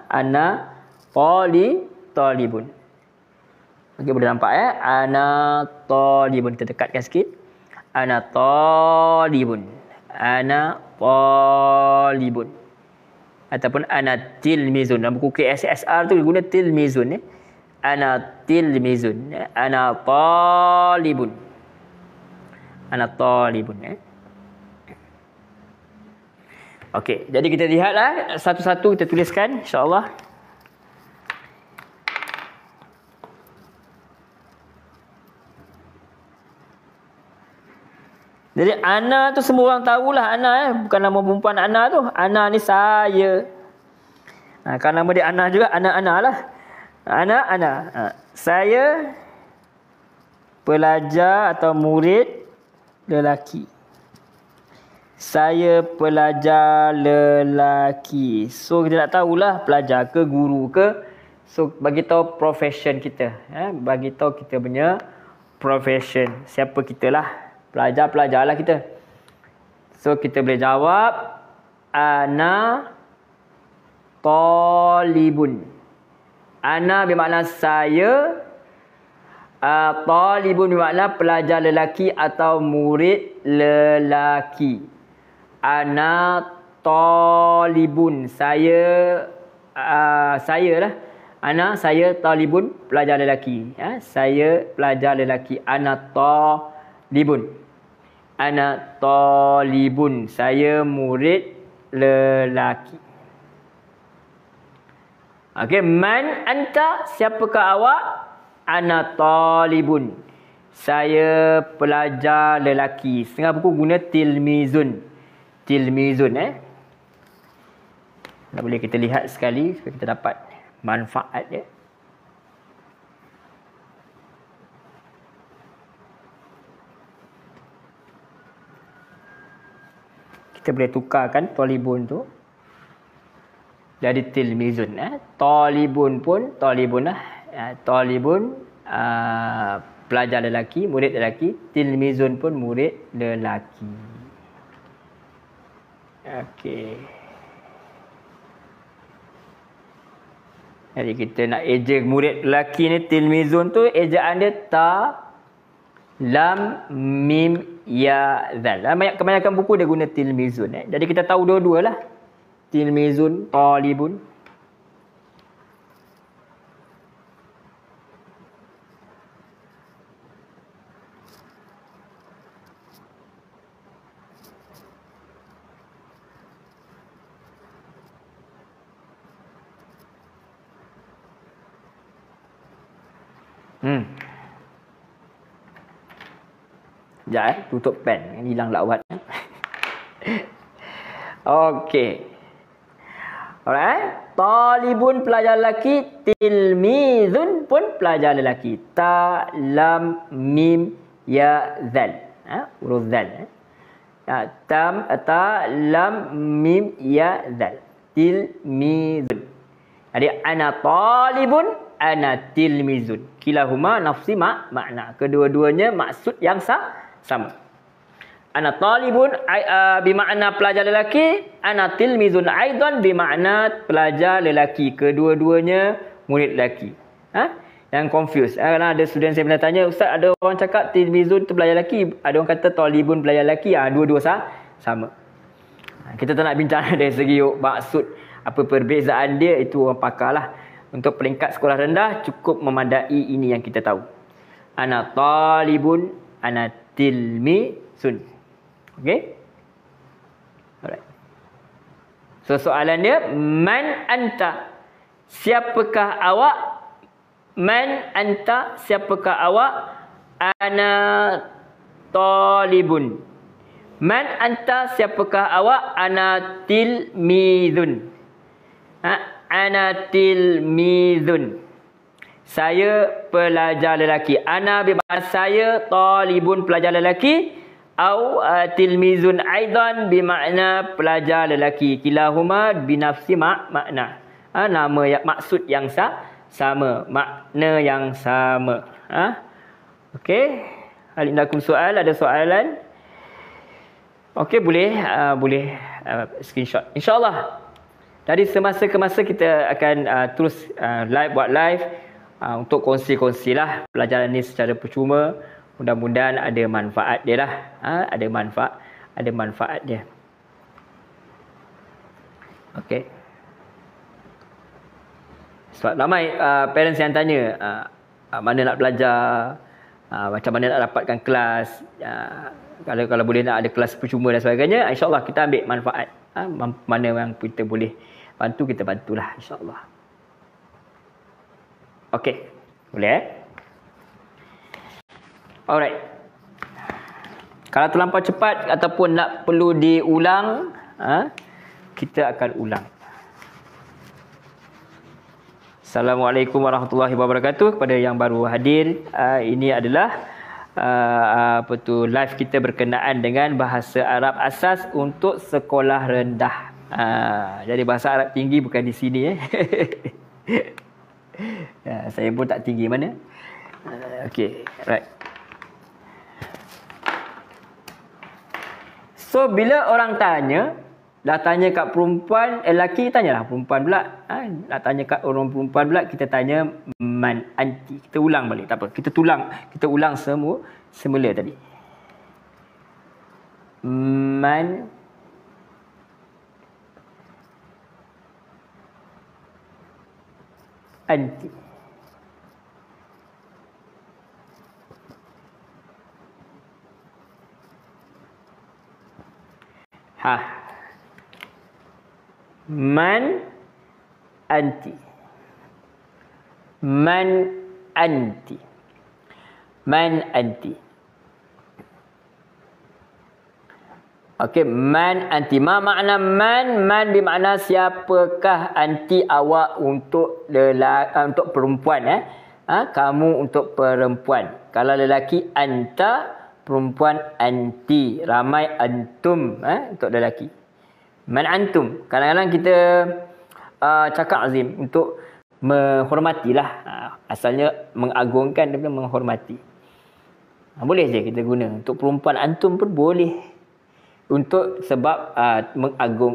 [SPEAKER 1] Ana talibun. Okey, boleh nampak ana talibun. Kita dekatkan sikit. Ana talibun. Ana talibun. Ataupun ana tilmizun. Dalam buku KSSR tu guna tilmizun. Ana tilmizun. Ana talibun. Ana talibun. Okey, jadi kita lihatlah satu-satu kita tuliskan insya-Allah. Jadi ana tu semua orang tahulah ana bukan nama perempuan ana tu. Ana ni saya. Kalau nama dia ana juga ana lah. Ana. Saya pelajar atau murid lelaki. Saya pelajar lelaki. So kita nak tahulah pelajar ke guru ke. So bagi tahu profession kita. Bagi tahu kita punya profession. Siapa kita lah. Pelajar-pelajarlah kita. So kita boleh jawab ana talibun. Ana bermakna saya. Talibun bermakna pelajar lelaki atau murid lelaki. Ana talibun. Saya lah. Ana saya talibun pelajar lelaki. Saya pelajar lelaki. Ana talibun. Ana talibun. Saya murid lelaki. Okey, man anta, siapakah awak? Ana talibun. Saya pelajar lelaki. Setengah buku guna tilmizun. Tilmizun boleh kita lihat sekali supaya kita dapat manfaat dia. Kita boleh tukarkan talibun tu jadi tilmizun. Talibun pun talibun lah. Talibun pelajar lelaki, murid lelaki. Tilmizun pun murid lelaki. Okey. Jadi kita nak eja murid lelaki ni, tilmizun tu ejaan dia ta lam mim ya zal. Kebanyakan buku dia guna tilmizun. Jadi kita tahu dua-dua lah. Tilmizun, talibun. Sekejap tutup pen. Hilang lawat. Okey. Alright. Talibun pelajar lelaki. Tilmizun pun pelajar lelaki. Ta, lam, mim, ya, zal. Huruf zal. Ta, lam, mim, ya, zal. Tilmizun. Jadi ana talibun, ana tilmizun. Kilahuma nafsi makna. Kedua-duanya maksud yang sama. Ana talibun bermakna pelajar lelaki, ana tilmizun aidan bermakna pelajar lelaki. Kedua-duanya murid lelaki. Yang confused. Kadang ada student saya pernah tanya, ustaz, ada orang cakap tilmizun tu pelajar lelaki, ada orang kata talibun pelajar lelaki. Dua-dua sama. Kita tak nak bincang dari segi maksud apa perbezaan dia, itu orang pakar lah. Untuk peringkat sekolah rendah cukup memadai ini yang kita tahu. Ana talibun, ana tilmizun. Okey? Alright. So soalan dia, man anta? Siapakah awak? Man anta? Siapakah awak? Ana talibun. Man anta? Siapakah awak? Ana tilmizun. Ana tilmizun. Saya pelajar lelaki. Ana bermakna saya, talibun pelajar lelaki. Au tilmizun aidan bermakna pelajar lelaki. Kilahuma binafsi makna. Nama yang maksud yang sama, makna yang sama. Okey. Hal indakum soal, ada soalan? Okey, boleh screenshot. InsyaAllah dari semasa ke masa kita akan terus buat live untuk kongsi-kongsi lah pelajaran ni secara percuma. Mudah-mudahan ada manfaat dia lah. Ada manfaat dia. Okey. Sebab ramai parents yang tanya mana nak belajar, macam mana nak dapatkan kelas, kalau boleh nak ada kelas percuma dan sebagainya. InsyaAllah kita ambil manfaat. Mana yang kita boleh bantu, kita bantulah insyaAllah. Okey, boleh Alright. Kalau terlampau cepat ataupun nak perlu diulang, kita akan ulang. Assalamualaikum warahmatullahi wabarakatuh. Kepada yang baru hadir, ini adalah live kita berkenaan dengan bahasa Arab asas untuk sekolah rendah. Jadi bahasa Arab tinggi bukan di sini. Saya pun tak tinggi mana. Okey, right. So bila orang tanya, dah tanya kat perempuan, lelaki tanyalah perempuan pula. Nak tanya kat orang perempuan pula, kita tanya man anti. Kita ulang balik, tak apa. Kita ulang semula tadi. Man anti. Man anti. Man anti. Man anti. Okey, man anti. Ma makna man? Man bermakna siapakah anti awak untuk perempuan. Kamu untuk perempuan. Kalau lelaki anta, perempuan anti. Ramai antum untuk lelaki. Man antum. Kadang-kadang kita cakap Azim untuk menghormatilah. Asalnya mengagungkan daripada menghormati. Boleh je kita guna. Untuk perempuan antum pun boleh. Untuk sebab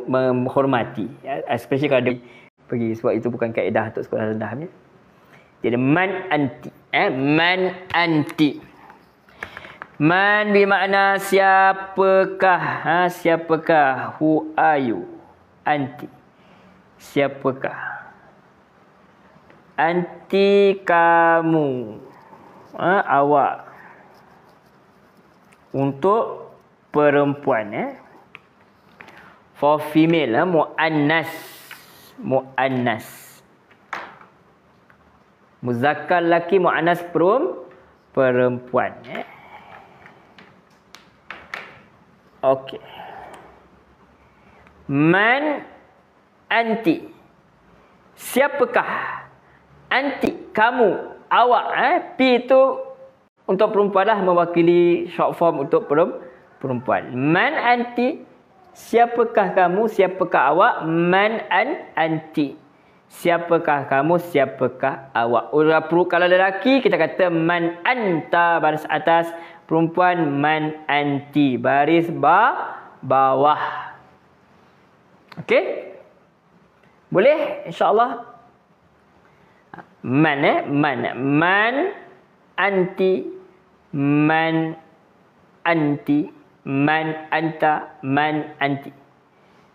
[SPEAKER 1] menghormati. Especially kalau dia pergi. Sebab itu bukan kaedah untuk sekolah rendah. Jadi man anti. Man anti. Man bermakna siapakah? Siapakah? Who are you? Anti. Siapakah? Anti kamu. Awak. Untuk perempuan. For female. Mu'annas. Mu'annas. Muzakkar laki, mu'annas perempuan. Okey. Man anti. Siapakah? Anti, kamu, awak. P itu untuk perempuan lah, mewakili short form untuk perempuan. Man anti. Siapakah kamu? Siapakah awak? Man anti. Siapakah kamu? Siapakah awak? Kalau lelaki kita kata man anta baris atas. Perempuan man anti baris bawah. Okey? Boleh insya-Allah. Man man anti, man anti, man anta, man anti.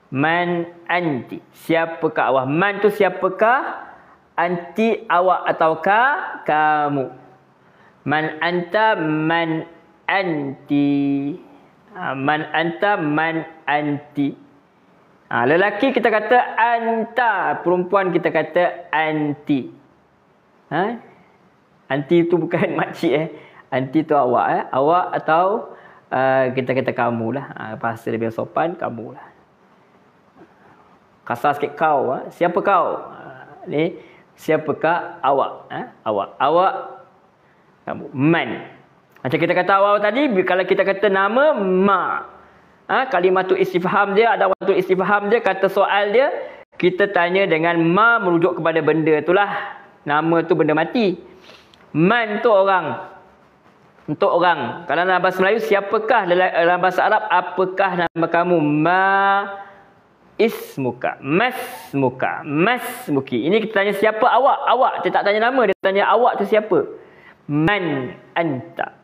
[SPEAKER 1] Man anti. Siapakah awak? Man tu siapakah? Anti awak ataukah kamu? Man anta, man anti. Man anta, man anti. Lelaki kita kata anta, perempuan kita kata anti. Anti tu bukan makcik Anti tu awak Awak atau kita kata kamu lah. Bahasa lebih sopan, kamu lah. Kasar sikit kau. Siapa kau? Ni siapakah awak? Awak kamu. Man. Macam kita kata awal tadi, kalau kita kata nama ma. Kalimatul istifham dia, ada waktu istifham dia, kata soal dia, kita tanya dengan ma merujuk kepada benda itulah. Nama tu benda mati. Man tu orang. Untuk orang. Kalau dalam bahasa Melayu, siapakah? Dalam bahasa Arab, apakah nama kamu? Ma ismuka, masmuka, masmuki. Ini kita tanya siapa awak. Awak, dia tak tanya nama, dia tanya awak tu siapa. Man anta,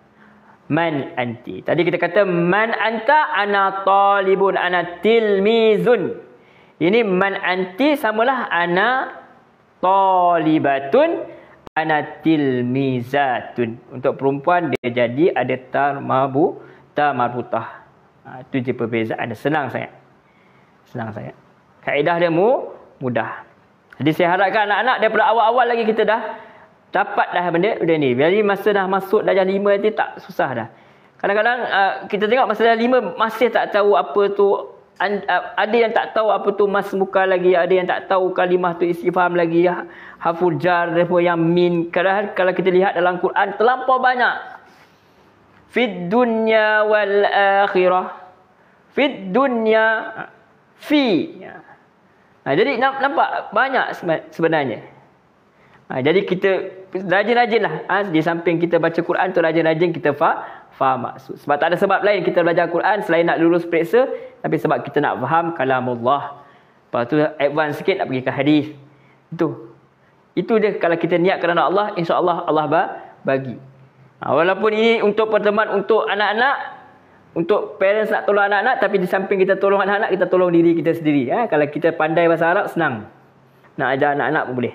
[SPEAKER 1] man anti. Tadi kita kata man anta, ana talibun, ana tilmizun. Ini man anti samalah ana talibatun, ana tilmizatun. Untuk perempuan dia jadi ada marbutah. Itu je perbezaan. Senang sangat. Senang sangat. Kaedah dia mudah. Jadi saya harapkan anak-anak daripada awal-awal lagi kita dah dapat dah benda ni. Jadi masa dah masuk darjah 5 nanti tak susah dah. Kadang-kadang kita tengok masa darjah 5 masih tak tahu apa tu. Ada yang tak tahu apa tu mas muka lagi. Ada yang tak tahu kalimah tu istifham lagi. Haful jar, yang min. Kalau kita lihat dalam Quran terlampau banyak. Fid dunya wal akhirah. Fid dunya. Fi. Jadi nampak banyak sebenarnya. Jadi kita rajin-rajinlah. Di samping kita baca Quran tu rajin-rajin kita faham maksud. Sebab tak ada sebab lain kita belajar Quran selain nak lulus periksa, tapi sebab kita nak faham kalamullah. Lepas tu advance sikit nak pergi ke hadis. Itu dia kalau kita niat kerana Allah, insya-Allah Allah bagi. Walaupun ini untuk pertemuan untuk anak-anak, untuk parents nak tolong anak-anak, tapi di samping kita tolong anak-anak, kita tolong diri kita sendiri. Kalau kita pandai bahasa Arab, senang. Nak ajar anak-anak pun boleh.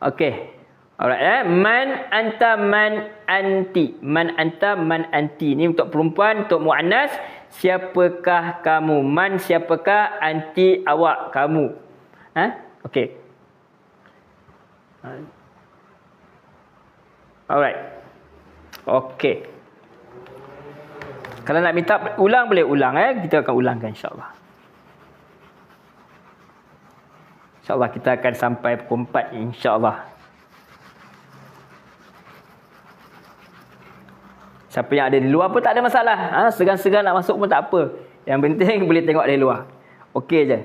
[SPEAKER 1] Okey. Alright. Man anta, man anti. Man anta, man anti. Ini untuk perempuan, untuk muannas. Siapakah kamu? Man siapakah? Anti awak, kamu. Okey. Alright. Okey. Kalau nak minta ulang boleh ulang. Kita akan ulangkan insya-Allah. InsyaAllah kita akan sampai pukul 4 insyaAllah. Siapa yang ada di luar pun tak ada masalah. Segan-segan nak masuk pun tak apa. Yang penting boleh tengok dari luar. Okey je.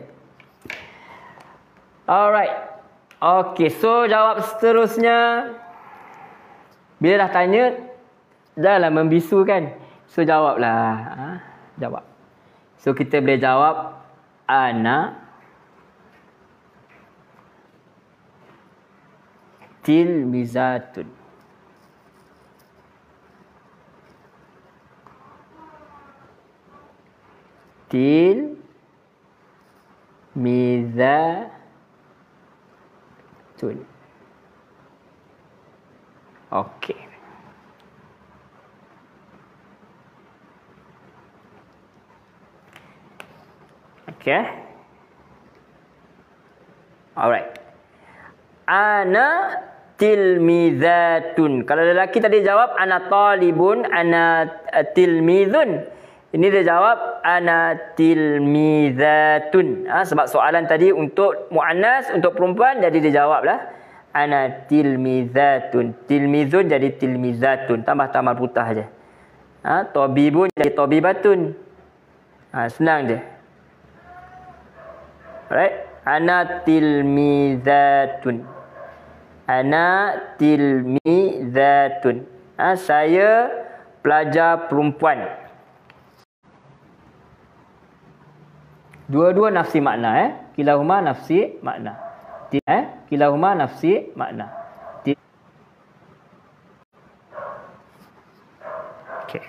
[SPEAKER 1] Alright. Okey, so jawab seterusnya. Bila dah tanya, janganlah membisu kan. So jawablah. Jawab. So kita boleh jawab ana tilmizatun. Tilmizatun. Okey. Okay. Alright. Ana tilmizatun. Kalau lelaki tadi jawab ana talibun, ana tilmizun. Ini dia jawab ana tilmizatun. Sebab soalan tadi untuk muannas, untuk perempuan, jadi dia jawablah ana tilmizatun. Tilmizun jadi tilmizatun. Tambah putih je. Tabibun jadi tabibatun. Senang je. Alright. Ana tilmizatun. Ana tilmizatun. Saya pelajar perempuan. Dua-dua nafsi makna. Kilahuma nafsi makna. Kilahuma nafsi makna. Okay.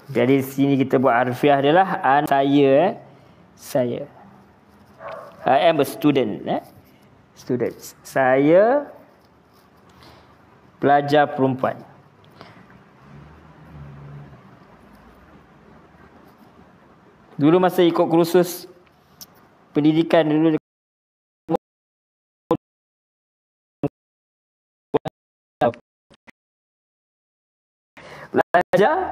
[SPEAKER 1] Jadi sini kita buat harfiah dia lah. Saya. Saya. I am a student. Student. Saya pelajar perempuan. Dulu masa ikut kursus pendidikan dulu belajar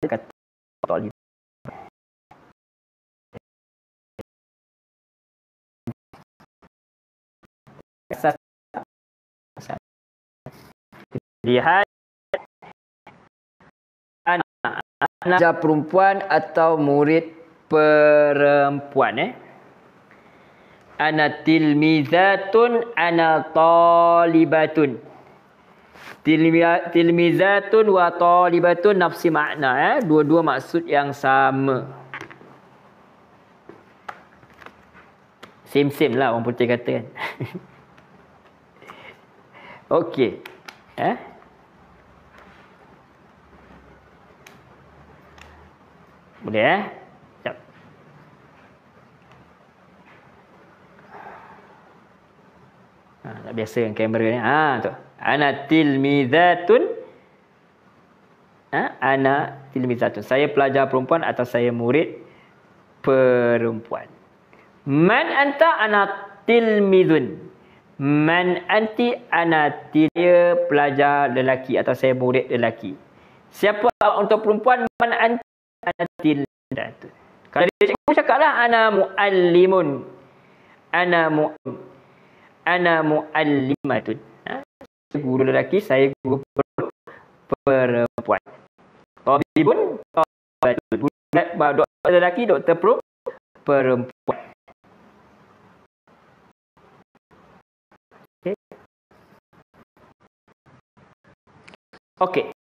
[SPEAKER 1] kata talib. Lihat anak perempuan atau murid perempuan. Ana tilmizatun, ana talibatun. Tilmizatun wa talibatun nafsi makna. Dua-dua maksud yang sama. Same lah orang putih kata kan. Okey. Boleh Sekejap. Tak biasa dengan kamera ni. Tu. Ana tilmizatun. Ana tilmizatun. Saya pelajar perempuan atau saya murid perempuan. Man anta, ana tilmizun. Man anti, ana dia pelajar lelaki atau saya murid lelaki. Siapa untuk perempuan? Man anti, ana tilmizatun. Kalau dia cikgu cakaplah ana muallimun. Ana muallimatun. Guru lelaki, saya guru perempuan. Tabibun, tabibatun. Doktor lelaki, doktor perempuan. Okey.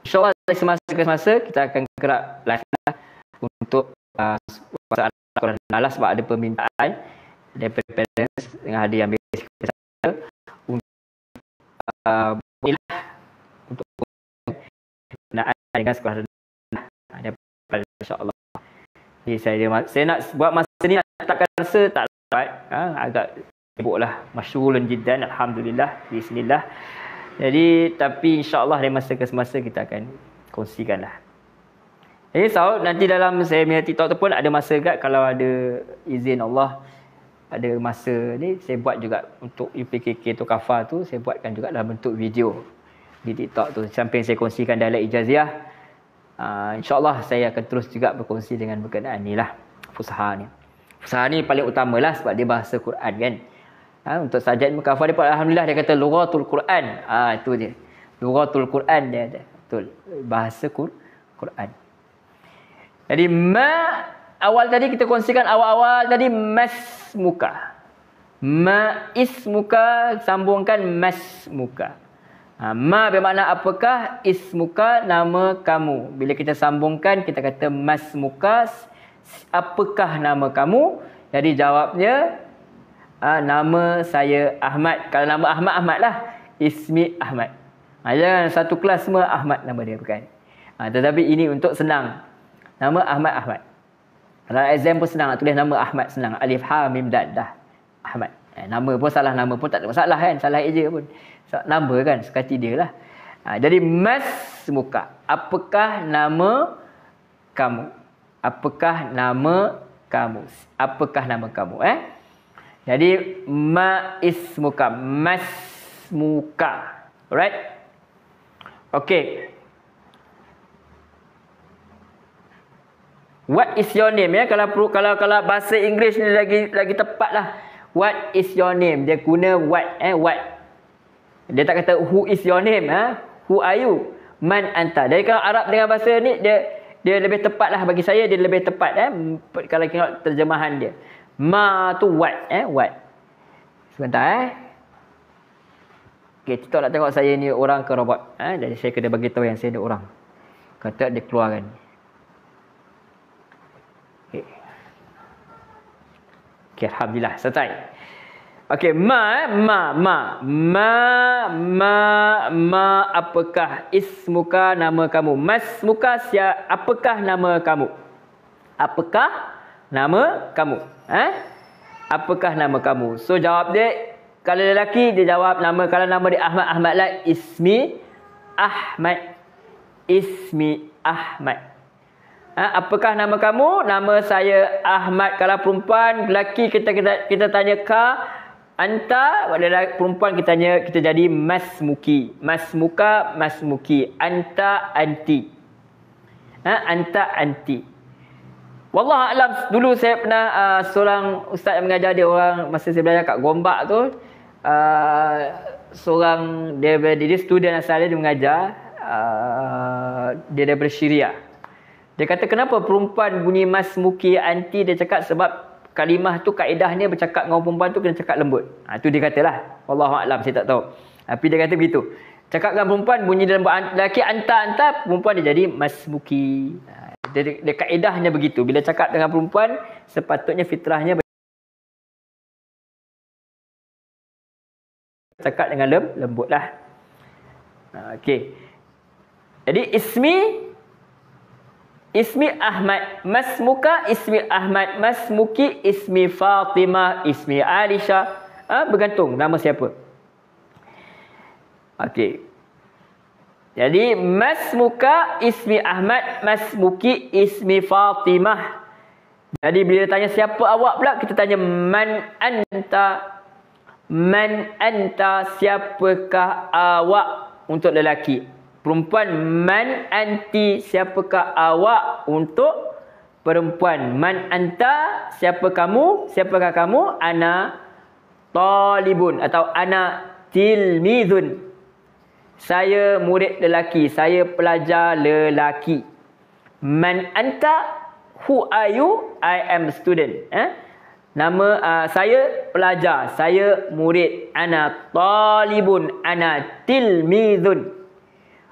[SPEAKER 1] InsyaAllah semasa ke semasa kita akan gerak live untuk soalan Quran sebab ada permintaan daripada parents dengan hadiah yang basic untuk berkenaan dengan sekolah rendah insyaAllah. Jadi saya nak buat masa ni takkan rasa tak dapat, agak sibuk lah, masyghulun jiddan, alhamdulillah, bismillah. Jadi tapi insyaAllah dari masa ke semasa kita akan kongsikan lah. Jadi nanti dalam saya punya TikTok tu pun ada masa kat, kalau ada izin Allah, ada masa ni saya buat juga untuk UPKK tu Kafa tu, saya buatkan juga dalam bentuk video di TikTok tu. Sampai saya kongsikan dialek Ijaziah. InsyaAllah saya akan terus juga berkongsi dengan berkenaan ni lah, Fusha ni. Fusha ni paling utamalah sebab dia bahasa Quran kan. Untuk sajad Mukafah dia, alhamdulillah dia kata lughatul Quran. Itu dia. Lughatul Quran dia ada. Betul. Bahasa Quran. Jadi awal tadi kita kongsikan awal-awal tadi masmuka. Ma ismuka sambungkan masmuka. Ma bermakna apakah, ismuka nama kamu. Bila kita sambungkan kita kata masmuka, apakah nama kamu? Jadi jawabnya nama saya Ahmad. Kalau nama Ahmad, Ahmad lah. Ismi Ahmad. Jangan satu kelas semua Ahmad nama dia, bukan. Tetapi ini untuk senang. Nama Ahmad, Ahmad. Kalau exam pun senang, nak tulis nama Ahmad senang. Alif, Ha, Mim, Dal, dah. Ahmad. Nama pun salah nama pun tak ada masalah kan. Salah eja pun. Nama kan, sekati dia lah. Jadi masmuka. Apakah nama kamu? Apakah nama kamu? Apakah nama kamu? Jadi ma ismuka, masmuka. Alright? Okay. What is your name? Kalau bahasa Inggeris ni lagi tepat lah. What is your name? Dia guna what. What. Dia tak kata who is your name. Who are you? Man anta. Jadi kalau Arab dengan bahasa ni dia lebih tepat lah bagi saya. Dia lebih tepat kalau tengok terjemahan dia. Ma tu what. What. Sebentar Okay, TikTok nak tengok saya ni orang ke robot. Jadi saya kena bagi tahu yang saya ni orang. Kata dia keluarkan. Okay, alhamdulillah, selesai. Okay, ma apakah ismuka nama kamu? Masmuka apakah nama kamu? Apakah nama kamu? Apakah nama kamu? So jawab dia, kalau lelaki dia jawab nama, kalau nama dia Ahmad, Ahmad lah, ismi Ahmad. Ismi Ahmad. Apakah nama kamu? Nama saya Ahmad. Kalau perempuan, lelaki kita tanya ka, Anta pada perempuan kita tanya, kita jadi masmuki. Masmuka, masmuki. Anta, anti. Anta, anti. Wallah alam, dulu saya pernah seorang ustaz yang mengajar dia orang masa saya belajar kat Gombak tu, seorang dia student asal dia mengajar, dia daripada Syria. Dia kata kenapa perempuan bunyi masmuki, anti, dia cakap sebab kalimah tu kaedahnya bercakap dengan perempuan tu kena cakap lembut. Tu dia katalah. Wallahu a'lam, saya tak tahu. Tapi dia kata begitu. Cakap dengan perempuan bunyi dalam lelaki anta, perempuan dia jadi masmuki. Dia kaedahnya begitu. Bila cakap dengan perempuan sepatutnya fitrahnya cakap dengan lembutlah. Okey. Jadi ismi Ahmad, masmuka ismi Ahmad, masmuki ismi Fatimah, ismi Aisyah. Bergantung nama siapa. Okey. Jadi masmuka ismi Ahmad, masmuki ismi Fatimah. Jadi bila tanya siapa awak pula, kita tanya man anta. Man anta, siapakah awak untuk lelaki. Perempuan, man anti, siapakah awak untuk perempuan. Man anta, siapa kamu, siapakah kamu. Ana talibun atau ana tilmidun. Saya murid lelaki, saya pelajar lelaki. Man anta, who are you? I am student. Nama saya pelajar, saya murid. Ana talibun, ana tilmidun.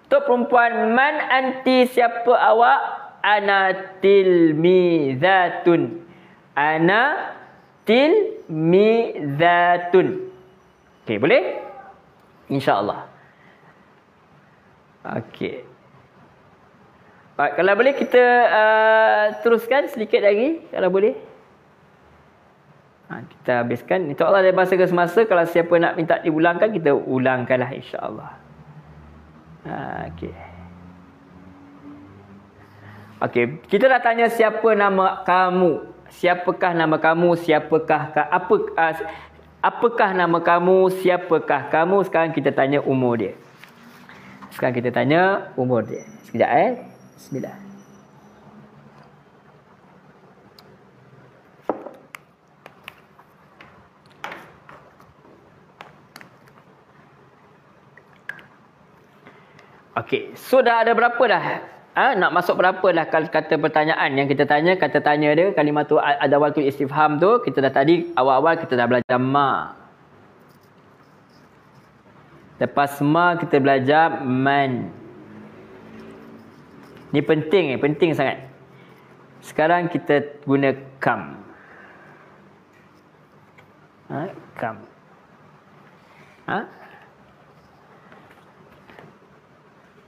[SPEAKER 1] Untuk perempuan, man anti, siapa awak? Ana tilmizatun. Ana tilmizatun. Okey, boleh? InsyaAllah. Okey. Kalau boleh kita teruskan sedikit lagi. Kalau boleh. Kita habiskan. InsyaAllah dari masa ke semasa, kalau siapa nak minta diulangkan, kita ulangkanlah insyaAllah. Okey. Okey, kita dah tanya siapa nama kamu. Siapakah nama kamu? Apakah nama kamu? Siapakah kamu? Sekarang kita tanya umur dia. Sekejap Bismillah. Okey, so dah ada berapa dah? Nak masuk berapa dah kata pertanyaan yang kita tanya, kata tanya dia, kalimah tu adawatul istifham tu, kita dah tadi awal-awal kita dah belajar ma. Lepas ma kita belajar man. Ni penting sangat. Sekarang kita guna kam. Kam.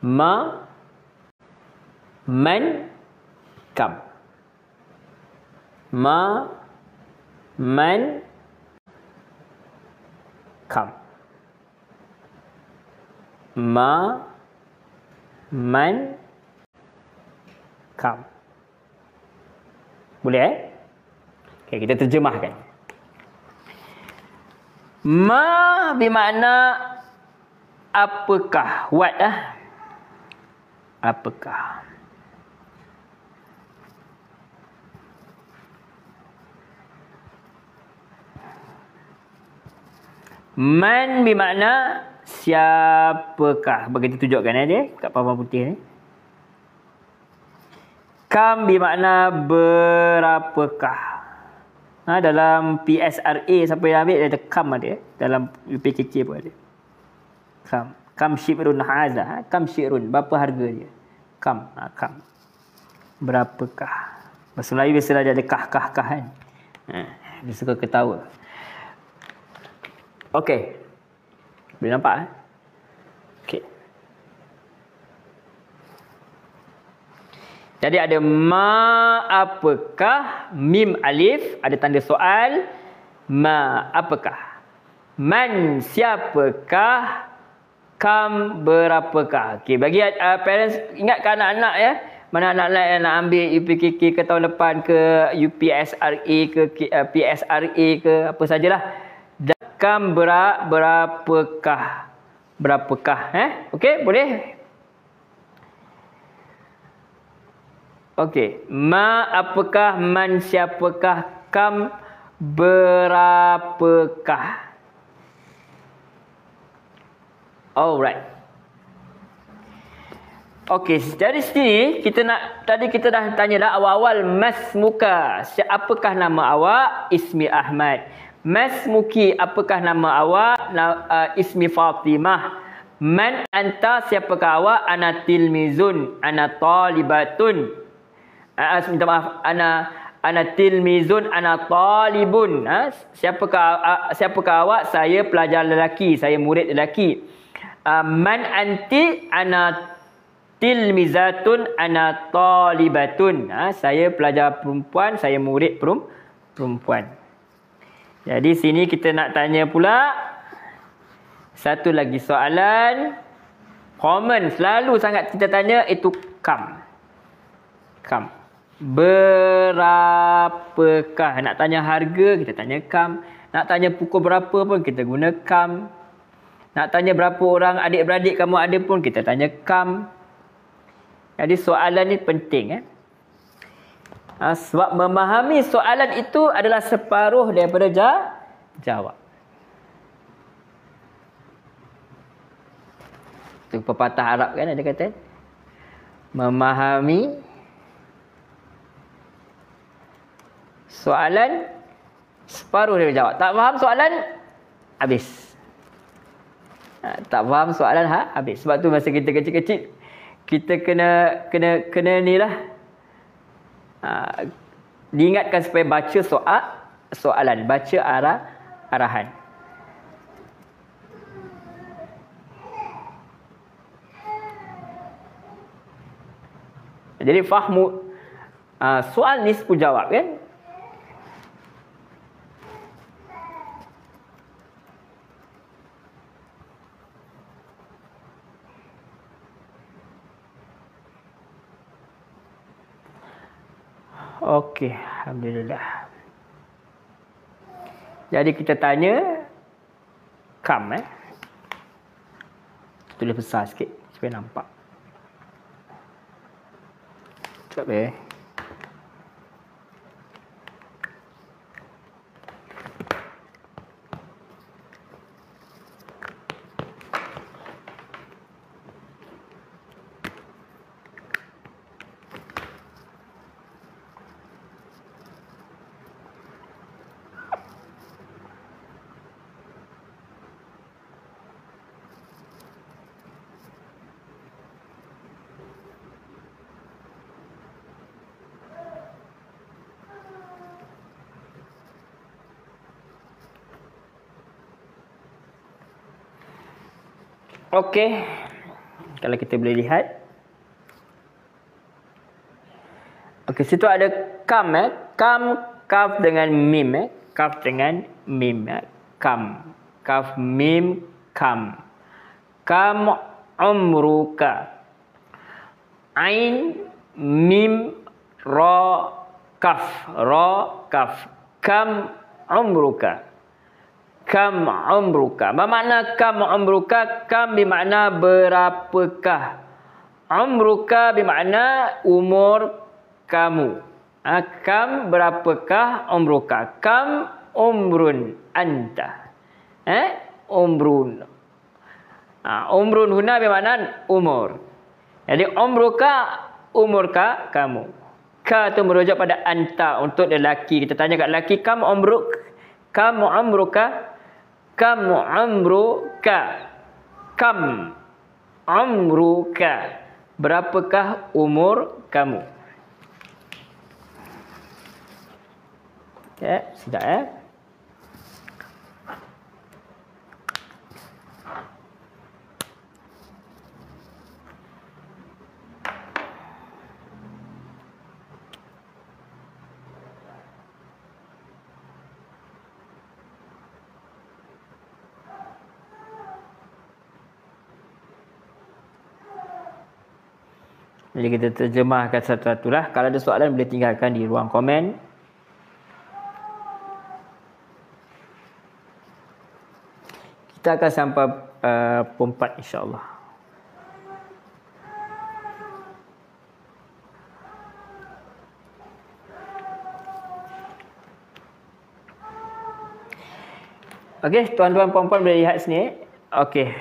[SPEAKER 1] Ma, man, kam. Ma, man, kam. Ma, man, kam. Boleh Okay, kita terjemahkan. Ma bermakna apakah? What apakah? Man bermakna siapakah? Bagi kita tunjukkan dia kat papan putih ni. Kam bermakna berapakah? Dalam PSRA siapa yang ambil ada kam ada. Dalam UPKK pun ada. Kam syi'run hadha. Kam syi'run, berapa harga dia? Kam. Berapakah? Bahasa Melayu biasalah dia ada kah-kah kan. Dia suka ketawa. Okey. Boleh nampak Okey. Jadi ada ma apakah, mim alif, ada tanda soal, ma apakah, man siapakah, kam berapakah. Okey, bagi parents ingatkan anak-anak ya, mana anak-anak yang nak ambil UPKK ke tahun depan ke UPSRA ke PSRA ke apa sajalah. Kam berapakah? Berapakah? Okey, boleh? Okey. Ma apakah? Man siapakah? Kam berapakah? Alright. Okey, dari sini tadi kita dah tanya dah awal-awal masmuka. Apakah nama awak? Ismi Ahmad. Masmuki, apakah nama awak? Ismi Fatimah. Man anta, siapakah awak? Ana tilmizun, ana talibatun. Minta maaf, ana tilmizun, ana talibun. Siapakah awak? Saya pelajar lelaki, saya murid lelaki. Man anti, ana tilmizatun, ana talibatun. Saya pelajar perempuan, saya murid perempuan. Jadi sini kita nak tanya pula satu lagi soalan common, selalu sangat kita tanya, itu kam. Kam. Berapakah? Nak tanya harga, kita tanya kam. Nak tanya pukul berapa pun kita guna kam. Nak tanya berapa orang adik-beradik kamu ada pun kita tanya kam. Jadi soalan ni penting. Sebab memahami soalan itu adalah separuh daripada jawab. Itu pepatah Arab kan ada kata. Memahami soalan separuh daripada jawab. Tak faham soalan, habis. Tak faham soalan, habis. Sebab tu masa kita kecil-kecil, kita kena ni lah. Diingatkan supaya baca soalan, baca arahan. Jadi fahmu soal nisfu jawab kan. Okey, alhamdulillah. Jadi kita tanya kam tulis besar sikit supaya nampak. Sekejap Okey. Kalau kita boleh lihat. Okey, situ ada kam Kam, kaf dengan mim Kaf dengan mim Kam. Kaf mim kam. Kam umruka. Ain mim ra kaf. Ra kaf. Kam umruka. Kam umruka. Apa makna kam umruka? Kam bermakna berapakah. Umruka bermakna umur kamu. Kam berapakah umruka. Kam umrun anta. Umrun. Umrun huna bermakna umur. Jadi umruka, umurka kamu. Ka itu merujuk pada anta untuk lelaki. Kita tanya kat lelaki, kam umruk. Kam umruka. Kam umruka. Kam umruka. Berapakah umur kamu? Okey, sudah Jadi kita terjemahkan satu-satulah. Kalau ada soalan boleh tinggalkan di ruang komen. Kita akan sampai pukul 4 insya-Allah. Okey, tuan-tuan puan-puan boleh lihat sini. Okey.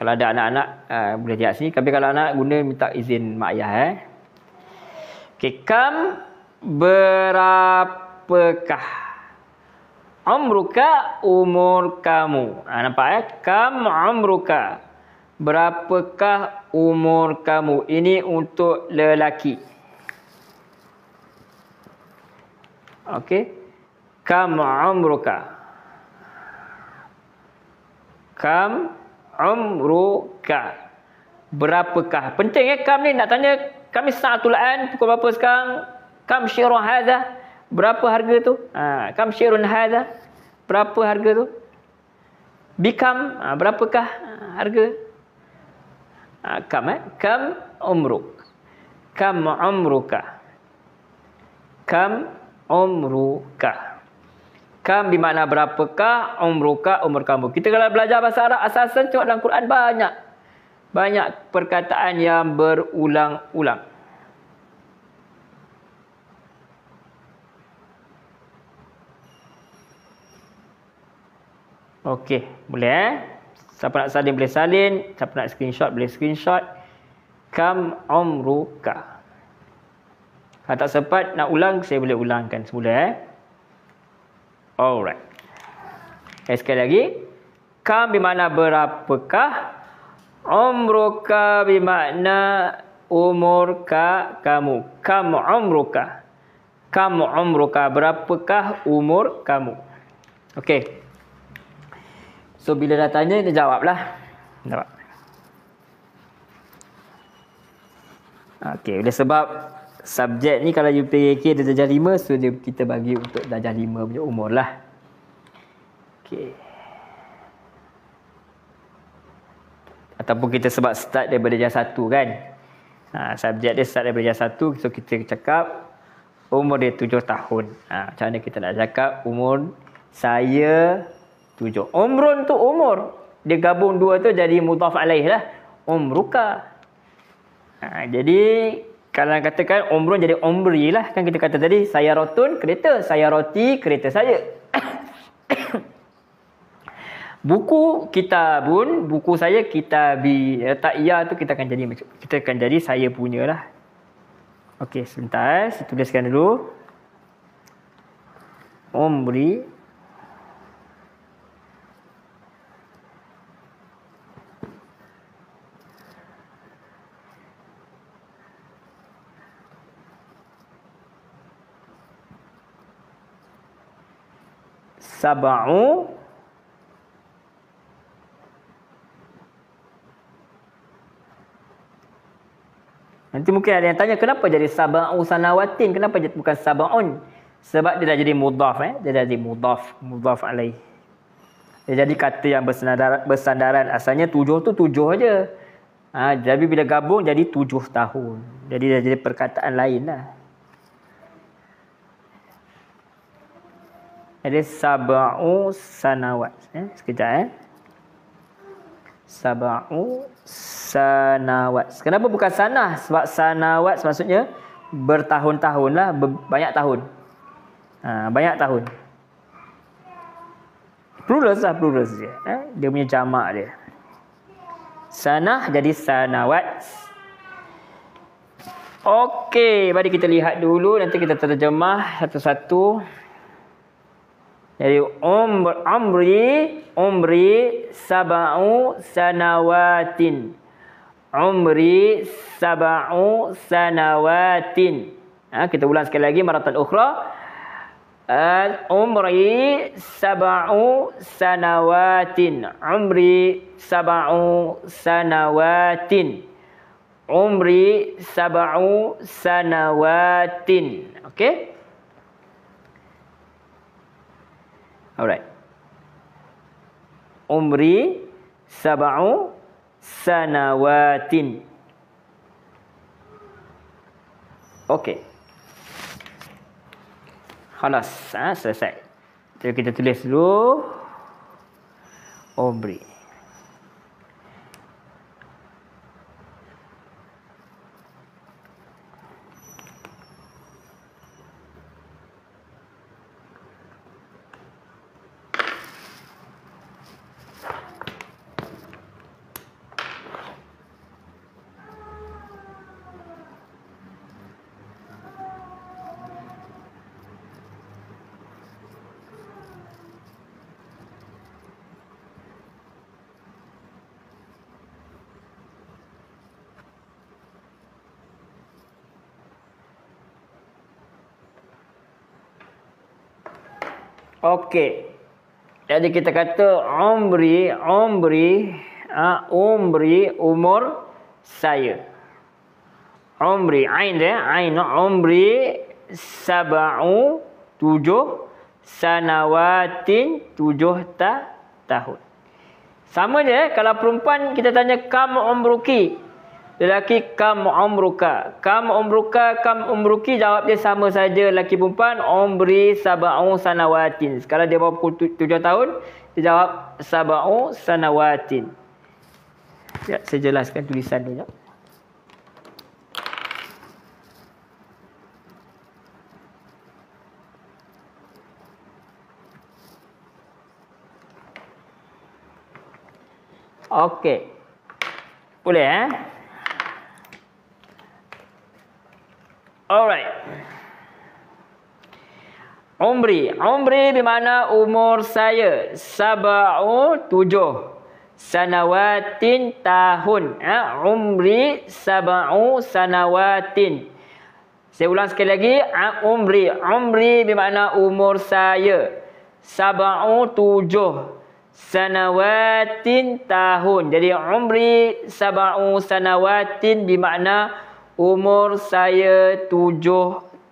[SPEAKER 1] Kalau ada anak-anak boleh lihat sini. Tapi kalau anak guna minta izin mak ayah. Okey, kam berapakah umruka, umur kamu. Nampak kam umruka. Berapakah umur kamu? Ini untuk lelaki. Okey. Kam umruka. Kam umruka. Berapakah? Penting kam ni nak tanya kami sa'atul an pukul berapa sekarang? Kam syirun hadha? Berapa harga tu? Kam syirun hadha? Berapa harga tu? Bikam? Berapakah harga? Kam umruk. Kam umruka. Kam umruka. Kam bermakna berapakah, umruka, umur kamu. Kita kalau belajar bahasa Arab asasan tengok dalam Quran banyak perkataan yang berulang-ulang. Okey, boleh Siapa nak salin boleh salin, siapa nak screenshot boleh screenshot. Kam umruka. Kalau tak sempat nak ulang, saya boleh ulangkan semula. Alright. Sekali lagi. Kam bermakna berapakah. Umruka bermakna umurka kamu. Kam umruka. Kam umruka. Berapakah umur kamu. Okey. So bila dah tanya, dia jawablah. Jawab. Okey. Oleh sebab subjek ni kalau UPK dia darjah 5, so kita bagi untuk darjah 5 punya umur lah. Okey. Ataupun kita sebab start daripada darjah 1 kan. Subjek dia start daripada darjah 1, so kita cakap umur dia 7 tahun. Macam mana kita nak cakap umur saya 7. Umrun tu umur. Dia gabung dua tu jadi mudhaf alaih lah. Umruka. Jadi kalau katakan umrun jadi umri lah. Kan kita kata tadi, sayyaratun kereta, sayyarati kereta saya. Buku kitabun, buku saya kitabi. Tak iya tu kita akan jadi saya punya lah. Okey, sebentar saya tuliskan dulu. Umri sab'u nanti mungkin ada yang tanya kenapa jadi sab'u sanawatin, kenapa bukan sab'un? Sebab dia dah jadi mudhaf dia dah jadi mudhaf alaih. Dia jadi kata yang bersandaran. Asalnya 7 tu 7 aja. Jadi bila gabung jadi 7 tahun. Jadi dah jadi perkataan lain lah. Jadi sab'u sanawat. Sekejap Sab'u sanawat. Kenapa bukan sanah? Sebab sanawat maksudnya bertahun-tahun lah. Banyak tahun. Banyak tahun. Plural je. Dia punya jamak dia. Sanah jadi sanawat. Okey, mari kita lihat dulu. Nanti kita terjemah satu-satu. Jadi umri sab'u sanawatin. Umri sab'u sanawatin. Kita ulang sekali lagi maratan ukhra. Umri sab'u sanawatin. Umri sab'u sanawatin. Umri sab'u sanawatin. Okey? Alright. Umri sab'u sanawatin. Okey. Khalas, selesai. Jadi kita tulis dulu. umri. Okey. Jadi kita kata umri umur saya. Umri ain dia, ain umri sab'u 7 sanawatin 7 tahun. Sama je kalau perempuan kita tanya kam umruki. Lelaki kam umruka. Kam umruki jawab dia sama saja lelaki perempuan umri sab'u sanawatin. Kalau dia bawa 7 tahun dia jawab sab'u sanawatin. Ya, saya jelaskan tulisan ni jap. Okey. Boleh Alright. Umri bermakna umur saya. Sab'u 7 sanawatin tahun. Umri sab'u sanawatin. Saya ulang sekali lagi. Umri bermakna umur saya. Sab'u 7 sanawatin tahun. Jadi umri sab'u sanawatin bermakna umur saya 7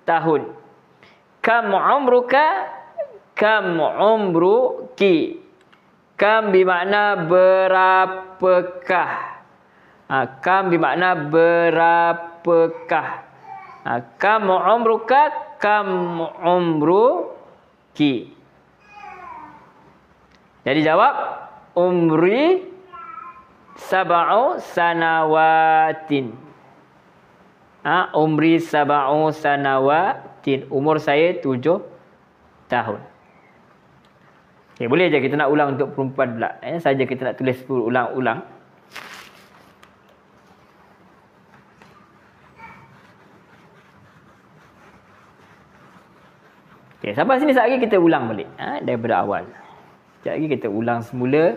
[SPEAKER 1] tahun. Kam umruka, kam umruki. Kam bermakna berapakah. Kam bermakna berapakah. Kam umruka, kam umruki. Jadi jawab umri sab'u sanawatin. Umri sab'u sanawatin. Umur saya 7 tahun. Okay, boleh je kita nak ulang untuk perempuan pula. Saja kita nak tulis ulang-ulang. Okay, sampai sini sekejap lagi kita ulang balik. Daripada awal. Sekejap lagi kita ulang semula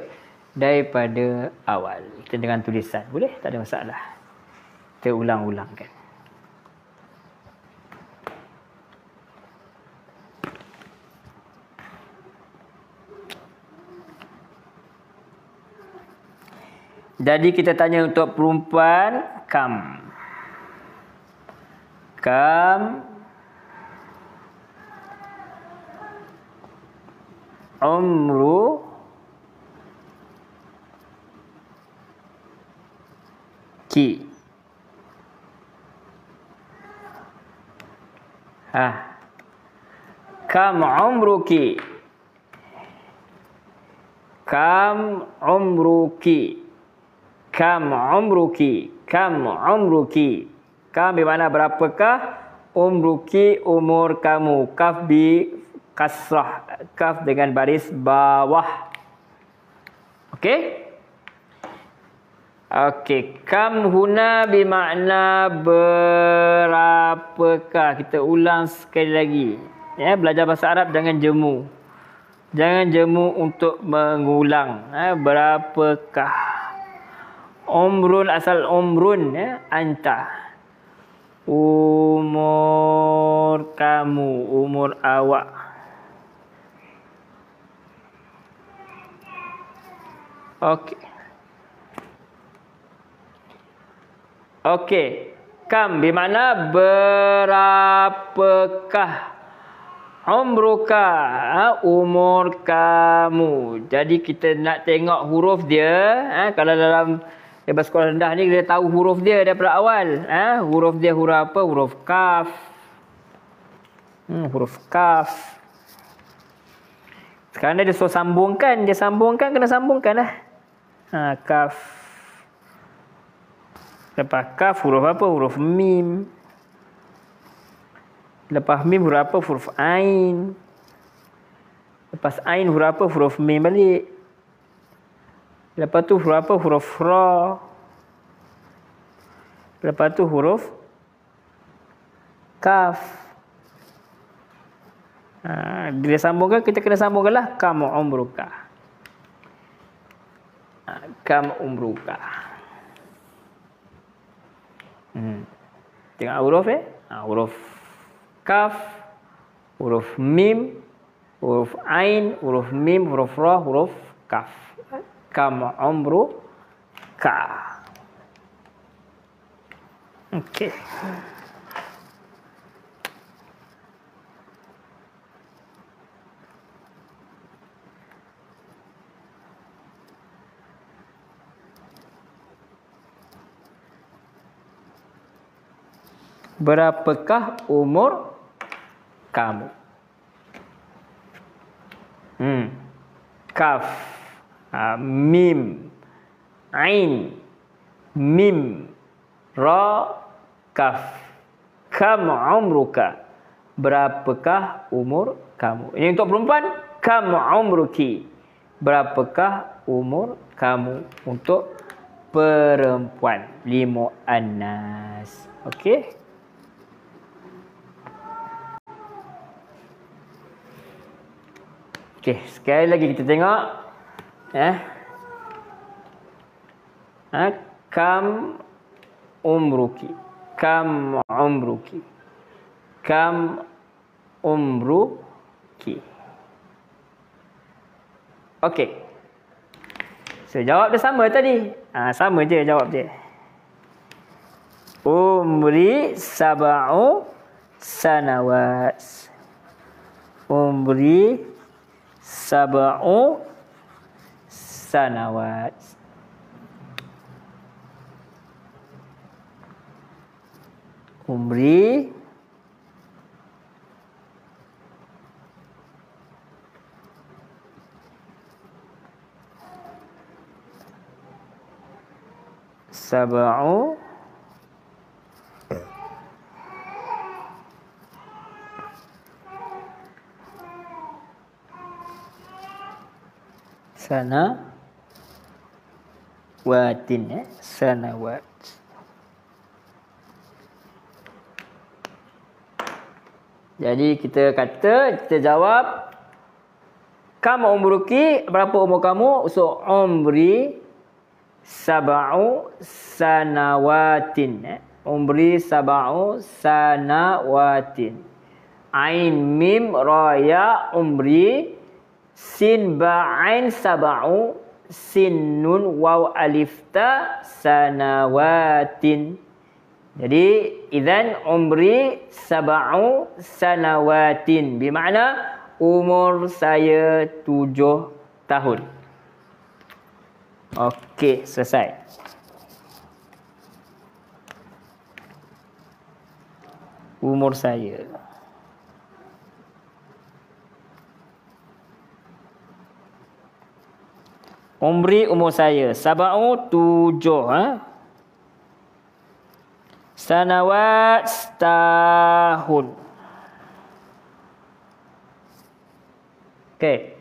[SPEAKER 1] daripada awal. Kita dengan tulisan. Boleh? Tak ada masalah. Kita ulang-ulangkan. Jadi kita tanya untuk perempuan kam. Kam umru ki. Kam umruki. Kam umruki. Kam umruki. Kam umruki. Kam bermakna berapakah? Umruki umur kamu. Kaf bi kasrah. Kaf dengan baris bawah. Okey? Okey. Kam huna bermakna berapakah? Kita ulang sekali lagi. Ya, belajar bahasa Arab jangan jemu. Jangan jemu untuk mengulang. Berapakah? Umrun asal umrun anta. Umur kamu, umur awak. Okey. Okey. Kam bermakna berapakah? Umruka, umur kamu. Jadi kita nak tengok huruf dia. Kalau dalam bahasa sekolah rendah ni kita tahu huruf dia daripada awal. Huruf dia huruf apa? Huruf kaf. Huruf kaf. Sekarang dia suruh sambungkan. Dia sambungkan, kena sambungkan lah. Kaf. Lepas kaf, huruf apa? Huruf mim. Lepas mim, huruf apa? Huruf ain. Lepas ain, huruf apa? Huruf mim balik. Lepas tu huruf apa? Huruf ra. Lepas tu huruf kaf. Dia sambungkan, kita kena sambungkanlah. Kam umruka. Kam umruka. Tengok huruf huruf kaf, huruf mim, huruf ain, huruf mim, huruf ra, huruf kaf. Kam umruka. Okey. Berapakah umur kamu? Kaf, mim, ain, mim, ra, kaf. Kam umruka. Berapakah umur kamu? Ini untuk perempuan. Kam umruki. Berapakah umur kamu? Untuk perempuan. Limu annas. Okey. Okey, sekali lagi kita tengok. Kam umruki. Kam umruki. Kam umruki. Okey. So, jawab dia sama tadi. Sama je jawab dia. Umri sab'u sanawat. Umri sab'u sanawat. Umri sab'u sanawatin. Sanawat. Jadi kita jawab kam umruki, berapa umur kamu? So umri sab'u sanawatin. Umri sab'u sanawatin. Ain mim ra ya umri. Sin ba ain sab'u. Sin nun waw alif ta sanawatin. Jadi idzan umri sab'u sanawatin, bermakna umur saya 7 tahun. Okey, selesai. Umur saya. Umri, umur saya. Sab'u 7. Sanawat setahun. Okey.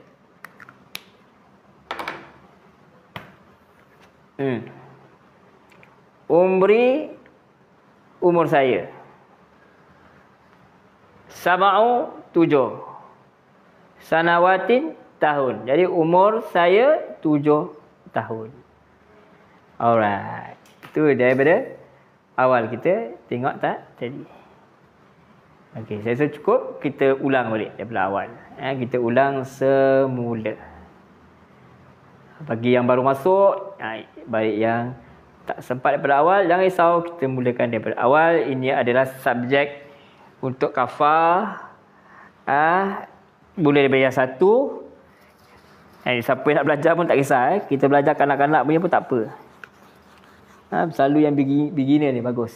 [SPEAKER 1] Umri, umur saya. Sab'u 7. Sanawatin tahun. Jadi umur saya 7 tahun. Alright. Itu daripada awal kita tengok tak tadi. Okey, saya rasa cukup. Kita ulang balik daripada awal. Kita ulang semula. Bagi yang baru masuk, baik yang tak sempat daripada awal, jangan risau, kita mulakan daripada awal. Ini adalah subjek untuk kafah. Boleh daripada yang 1. Siapa yang nak belajar pun tak kisah. Kita belajar kanak-kanak punya pun tak apa. Selalu yang beginner ni bagus.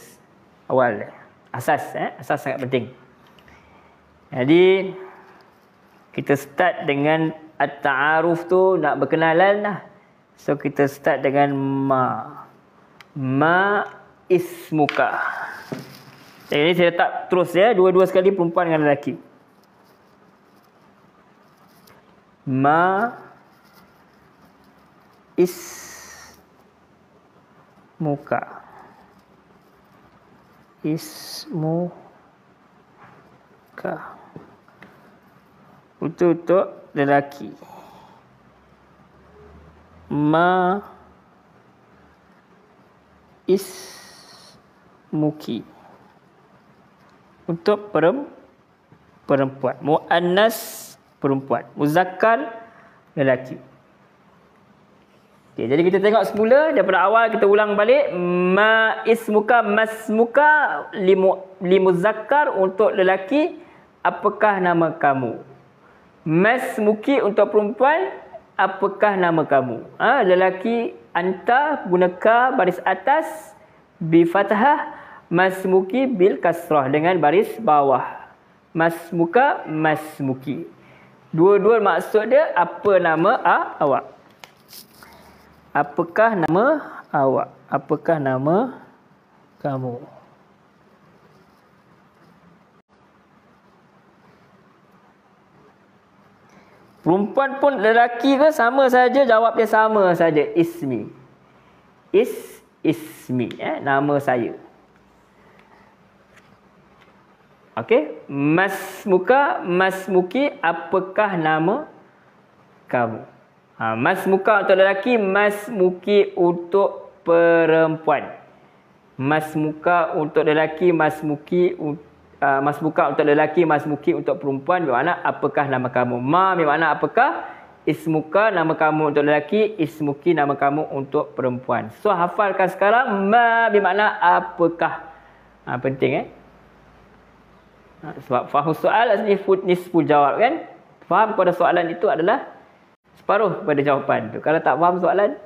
[SPEAKER 1] Awal. Asas. Asas sangat penting. Jadi kita start dengan at-ta'aruf tu nak berkenalan lah. So kita start dengan ma. Ma ismuka. Jadi saya letak terus ya, dua-dua sekali perempuan dengan lelaki. Ma ismuka. Ismuka. Untuk lelaki. Ma ismuki. Untuk perempuan. Muannas perempuan. Muzakkar lelaki. Okay, jadi kita tengok semula daripada awal, kita ulang balik. Ma ismuka masmuka limuzakkar untuk lelaki, apakah nama kamu? Masmuki untuk perempuan, apakah nama kamu? Lelaki anta guna ka baris atas bi fathah, masmuki bil kasrah dengan baris bawah. Masmuka masmuki. Dua-dua maksud dia apa nama awak? Apakah nama awak? Apakah nama kamu? Perempuan pun lelaki ke sama saja, jawab dia sama saja. Ismi. Ismi. Nama saya. Okey. Masmuka, masmuki, apakah nama kamu? Masmuka untuk lelaki, masmuki untuk perempuan. Masmuka untuk lelaki, masmuki masmuka untuk lelaki, masmuki untuk perempuan, bermakna apakah nama kamu? Ma bermakna apakah? Ismuka nama kamu untuk lelaki, ismuki nama kamu untuk perempuan. So hafalkan sekarang, ma bermakna apakah. Penting sebab faham soal nisfu jawab kan? Faham pada soalan itu adalah separuh pada jawapan tu. Kalau tak faham soalan,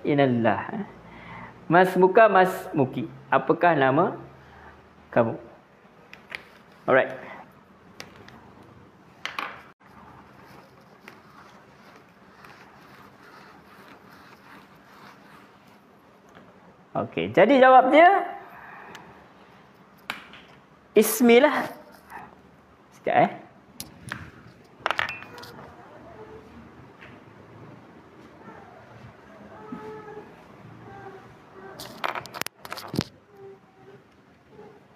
[SPEAKER 1] inallah. Masmuka masmuki, apakah nama kamu? Alright. Okey, jadi jawab dia ismi lah. Sekejap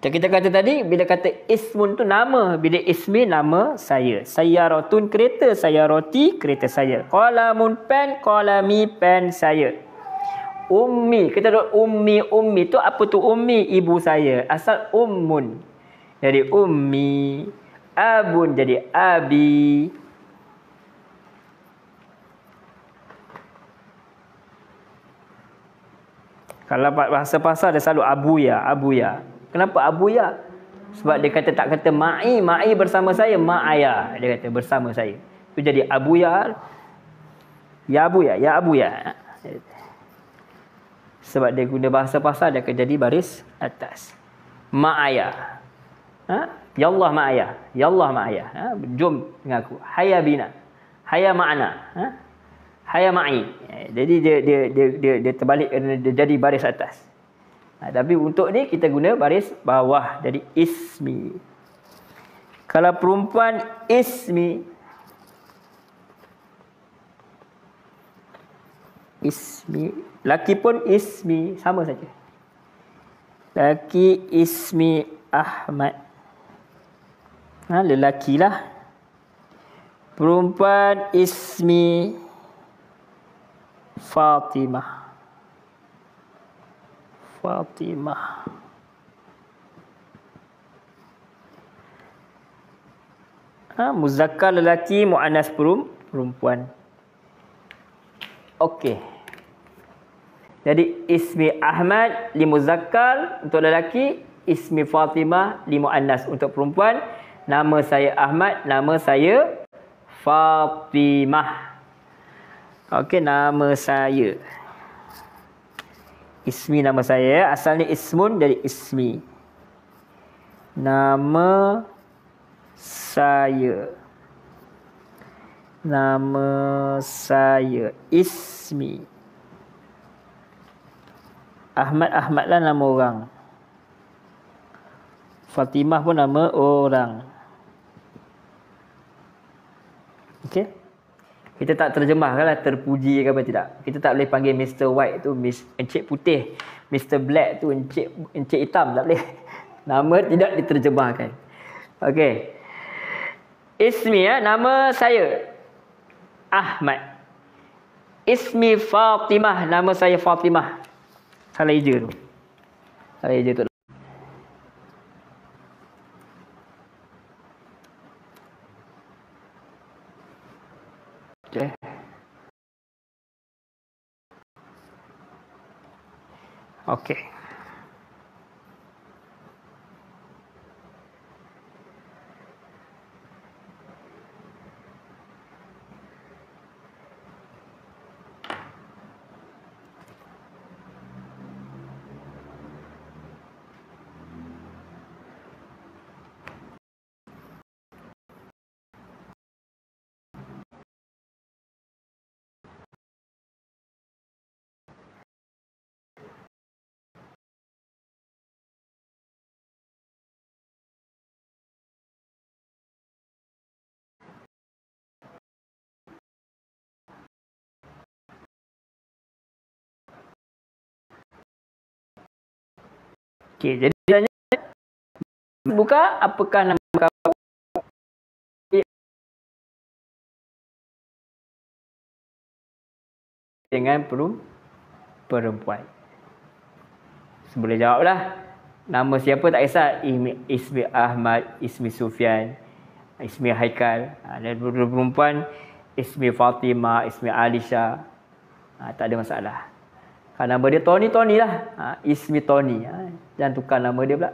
[SPEAKER 1] kita kata tadi, bila kata ismun tu nama, bila ismi nama saya. Sayyaratun kereta, sayyarati kereta saya. Qalamun pen, qalami pen saya. Ummi, kita duduk ummi tu apa tu ummi? Ibu saya. Asal ummun. Jadi ummi. Abun jadi abi. Kalau bahasa pasar dia selalu abuya. Kenapa abuya? Sebab dia kata tak kata ma'i bersama saya, ma'aya. Dia kata bersama saya. Itu jadi abuya. Ya abuya. Sebab dia guna bahasa pasar, dia akan jadi baris atas. Ma'aya. Yallah ma'aya. Jom dengan aku. Hayya bina. Hayya ma'ana. Hayya ma'i. Jadi dia terbalik, dia jadi baris atas. Tapi untuk ni kita guna baris bawah. Jadi ismi. Kalau perempuan ismi. Laki pun ismi. Sama saja. Laki ismi Ahmad. Lelaki lah. Perempuan ismi Fatimah. Muzakkar lelaki, muannas perempuan. Okey. Jadi ismi Ahmad li muzakkar untuk lelaki, ismi Fatimah li muannas untuk perempuan. Nama saya Ahmad, nama saya Fatimah. Okey, nama saya. Ismi nama saya, asalnya ismun dari ismi. Nama saya. Nama saya Ismi. Ahmad lah nama orang. Fatimah pun nama orang. Okey. Kita tak terjemahkan lah terpuji ke apa tidak. Kita tak boleh panggil Mr. White tu Encik Putih. Mr. Black tu Encik Hitam. Tak boleh. Nama tidak diterjemahkan. Okey. Ismi nama saya Ahmad. Ismi Fatimah. Nama saya Fatimah. Salah hija tu. Salah hija tu. Okay. Okay. Okey, jadi buka apakah nama kamu? Dengan perempuan. Boleh jawablah. Nama siapa tak kisah. Ismi Ahmad, Ismi Sufyan, Ismi Haikal. Dan perempuan Ismi Fatimah, Ismi Alisha. Tak ada masalah. Kalau nama dia Tony lah. Ismi Tony. Jangan tukar nama dia pula.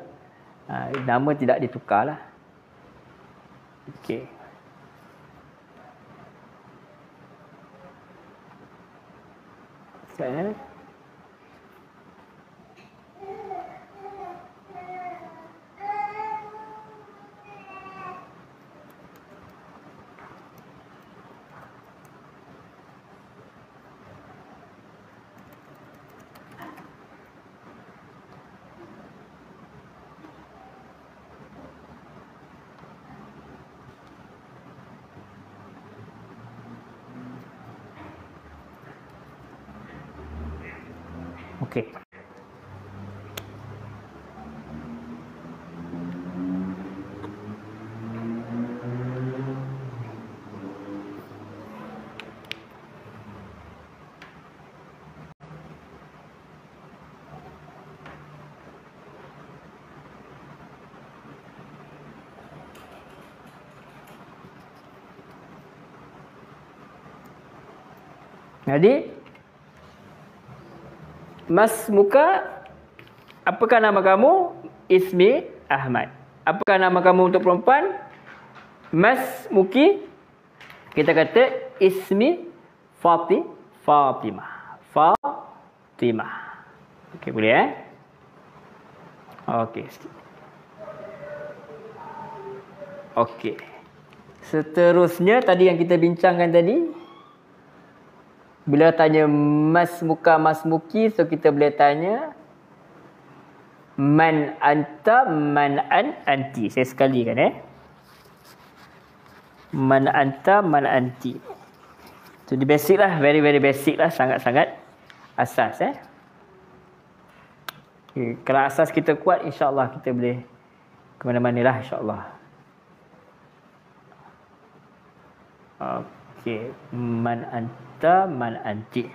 [SPEAKER 1] Nama tidak ditukar lah. Okey. Okay. Jadi Mas Muka, apakah nama kamu? Ismi Ahmad. Apakah nama kamu untuk perempuan? Mas Muki. Kita kata Ismi Fatimah. Okey, boleh Okey. Okey. Seterusnya tadi yang kita bincangkan tadi, bila tanya Mas Muka, Mas Muki, so kita boleh tanya Man anta, man anti. Saya sekali kan Man anta, man anti. Jadi basic lah, very basic lah, sangat-sangat asas Okay. Kalau asas kita kuat, insya-Allah kita boleh ke mana-mana lah, insya-Allah. Okey, man anta, man anti.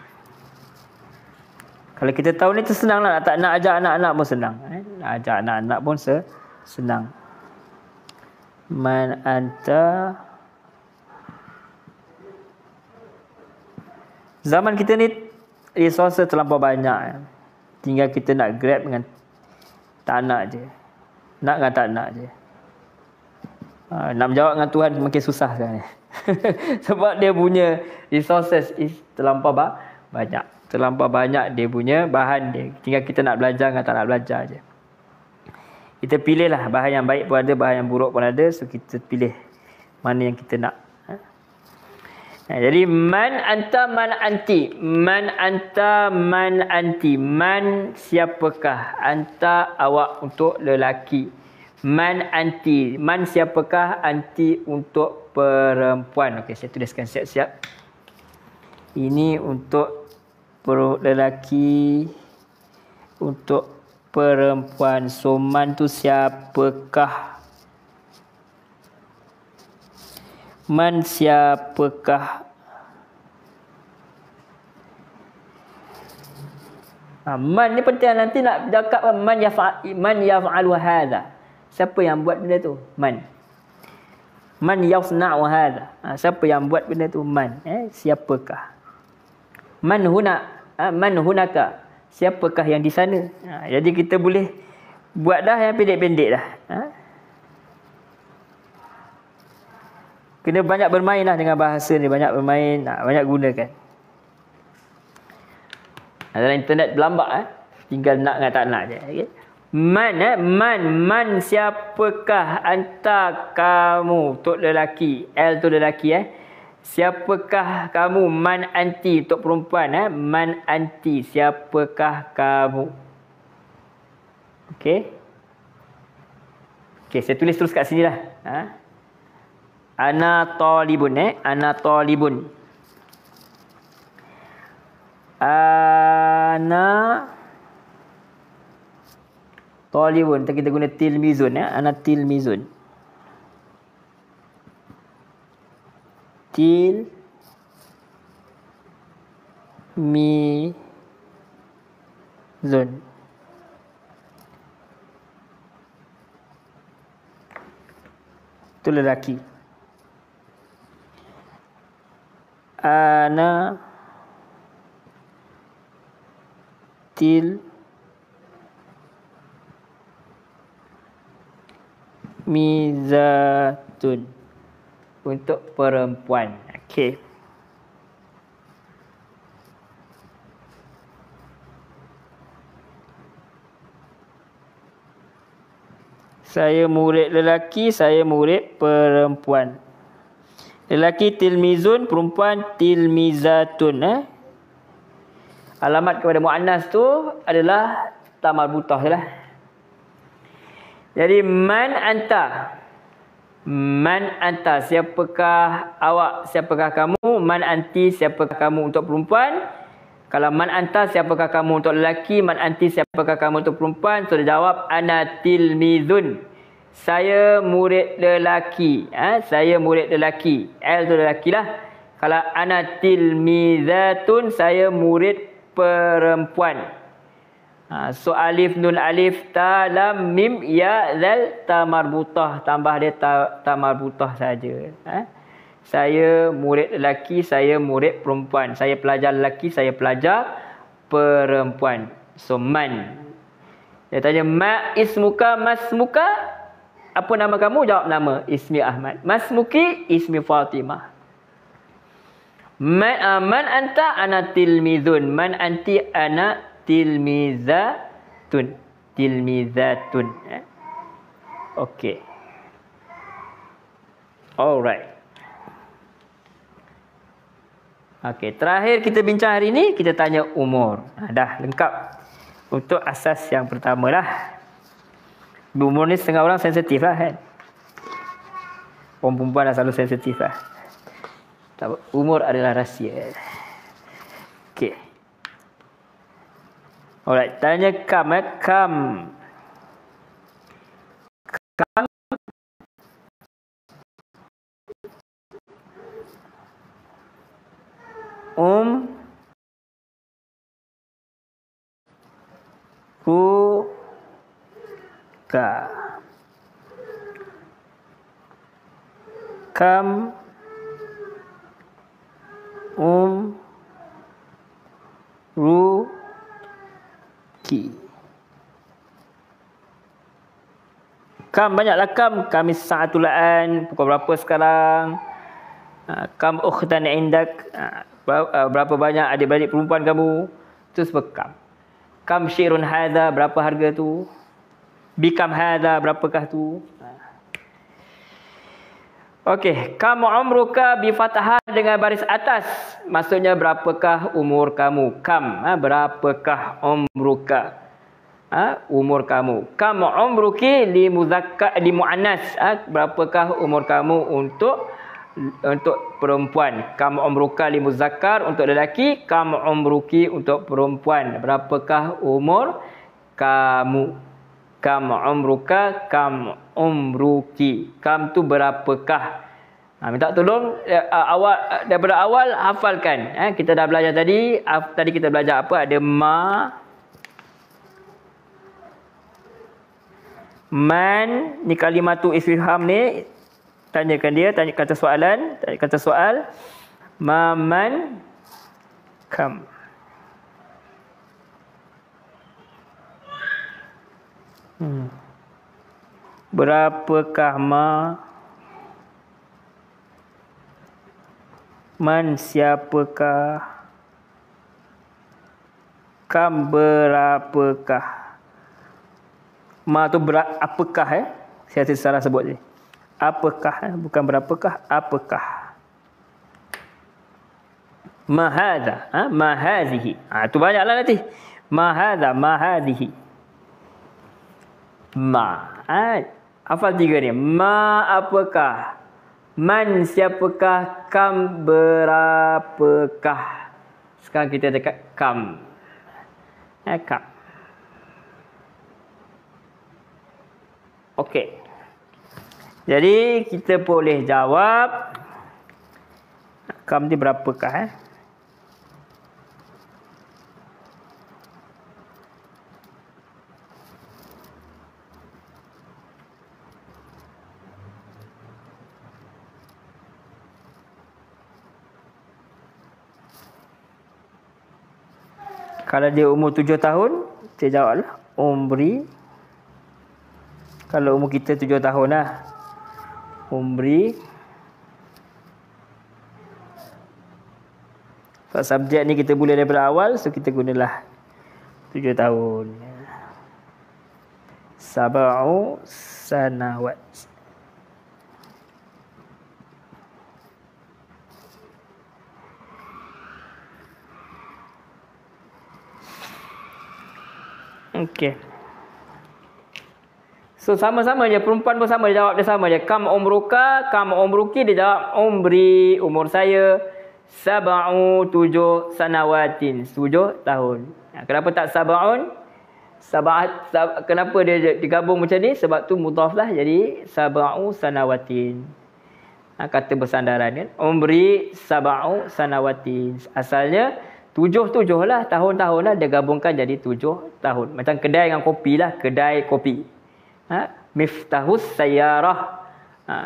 [SPEAKER 1] Kalau kita tahu ni senang lah. Tak nak ajak anak-anak pun senang. Nak ajak anak-anak pun senang. Man anta. Zaman kita ni resources terlampau banyak. Tinggal kita nak grab dengan tak nak je. Nak dengan tak nak je. Nak menjawab dengan Tuhan makin susah sekarang ni. Sebab dia punya resources terlampau banyak. Terlampau banyak dia punya bahan dia. Tinggal kita nak belajar dengan tak nak belajar je. Kita pilihlah bahan yang baik pun ada, bahan yang buruk pun ada. So kita pilih mana yang kita nak. Jadi man anta man anti. Man anta man anti. Man siapakah? Anta awak untuk lelaki. Man anti. Man siapakah? Anti untuk perempuan. Okey, saya tuliskan siap-siap. Ini untuk lelaki, untuk perempuan. So man tu siapakah? Man siapakah? Man ni penting, nanti nak cakap man yaf'alu hadha. Siapa yang buat benda tu? Man. Man yasna'u hadha. Siapa yang buat benda tu? Man. Siapakah? Man huna. Man hunaka. Siapakah yang di sana? Jadi kita boleh buat dah yang pendek-pendek dah. Kena banyak bermain lah dengan bahasa ni. Banyak bermain, banyak gunakan. Dalam internet berlambak. Tinggal nak dengan tak nak je. Okay? Man siapakah? Anta kamu. Untuk lelaki. L tu lelaki. Siapakah kamu? Man anti. Untuk perempuan. Man anti. Siapakah kamu? Okey. Okey, saya tulis terus kat sini lah. Ana talibun. Ana talibun. Ana talibun. Kita guna tilmizun. Ana tilmizun. Tilmizun. Itu lelaki. Ana tilmizatun. Untuk perempuan. Okey. Saya murid lelaki, saya murid perempuan. Lelaki tilmizun, perempuan tilmizatun. Alamat kepada muannas tu adalah tamarbutah lah. Jadi man anta. Man anta, siapakah awak, siapakah kamu? Man anti, siapakah kamu untuk perempuan? Kalau man anta, siapakah kamu untuk lelaki? Man anti, siapakah kamu untuk perempuan? So dia jawab ana tilmizun. Saya murid lelaki. Saya murid lelaki. L tu lelaki lah. Kalau ana tilmizatun, saya murid perempuan. So alif nun alif ta lam mim ya zal ta marbutah, tambah dia ta marbutah saja. Saya murid lelaki, saya murid perempuan. Saya pelajar lelaki, saya pelajar perempuan. So man. Dia tanya ma ismuka masmuka? Apa nama kamu? Jawab nama. Ismi Ahmad. Masmuki? Ismi Fatimah. Man anta? Ana tilmizun. Man anti? Ana tilmizatun. Tilmizatun. Okey. Alright. Okey, terakhir kita bincang hari ni, kita tanya umur. Dah lengkap untuk asas yang pertama lah. Umur ni setengah orang sensitif lah kan. Orang perempuan dah selalu sensitif lah. Umur adalah rahsia. Okey. Alright, tanya kam. Kam. Kam. Ka. Kam. Ruki. Kam banyaklah kam. Kami sa'atul an. Pukul berapa sekarang? Kam ukhtan indak. Berapa banyak adik-beradik perempuan kamu? Itu sebab kam. Kam syirun hadha. Berapa harga tu? Bikam hadha. Berapakah tu? Okey, kam umruka bi fathah dengan baris atas. Maksudnya berapakah umur kamu? Kam, berapakah umruka? Umur kamu. Kam umruki li muzakkar li muannas. Berapakah umur kamu untuk perempuan? Kam umruka li muzakkar untuk lelaki, kam umruki untuk perempuan. Berapakah umur kamu? Kam umruka, kam umruki. Kam tu berapakah? Minta tolong daripada awal hafalkan. Kita dah belajar tadi. Tadi kita belajar apa? Ada man ni kalimatu istifham ni. Tanyakan dia, tanya kata soalan, tanya kata soal. Ma man kam. Berapakah man siapakah, kam berapakah. Ma tu apakah saya salah sebut ni. Apakah bukan berapakah, apakah. Ma hadha, ma hadhihi. Tu banyaklah nanti. Ma hadha, ma hadhihi. Ma. Hafal tiga ni. Ma apakah? Man siapakah? Kam berapakah? Sekarang kita dekat kam. Kam. Okey. Jadi kita boleh jawab kam ni berapakah? Kalau dia umur 7 tahun, kita jawablah umri. Kalau umur kita 7 tahun lah. Umri. Sebab subjek ni kita boleh daripada awal, so kita gunalah 7 tahun. Sab'u sanawat. Okey. So sama-sama je, perempuan pun sama, dia jawab dia sama je. Kam umruka, kam umruki, dia jawab umri, umur saya. Sab'u 7 sanawatin, 7 tahun. Kenapa tak sab'un? Kenapa dia digabung macam ni? Sebab tu mudhaf lah, jadi sab'u sanawatin. Kata bersandaran kan. Umri sab'u sanawatin. Asalnya 7 lah, tahun-tahun lah, dia gabungkan jadi 7 tahun. Macam kedai dengan kopi lah, kedai kopi. Miftahus sayyarah.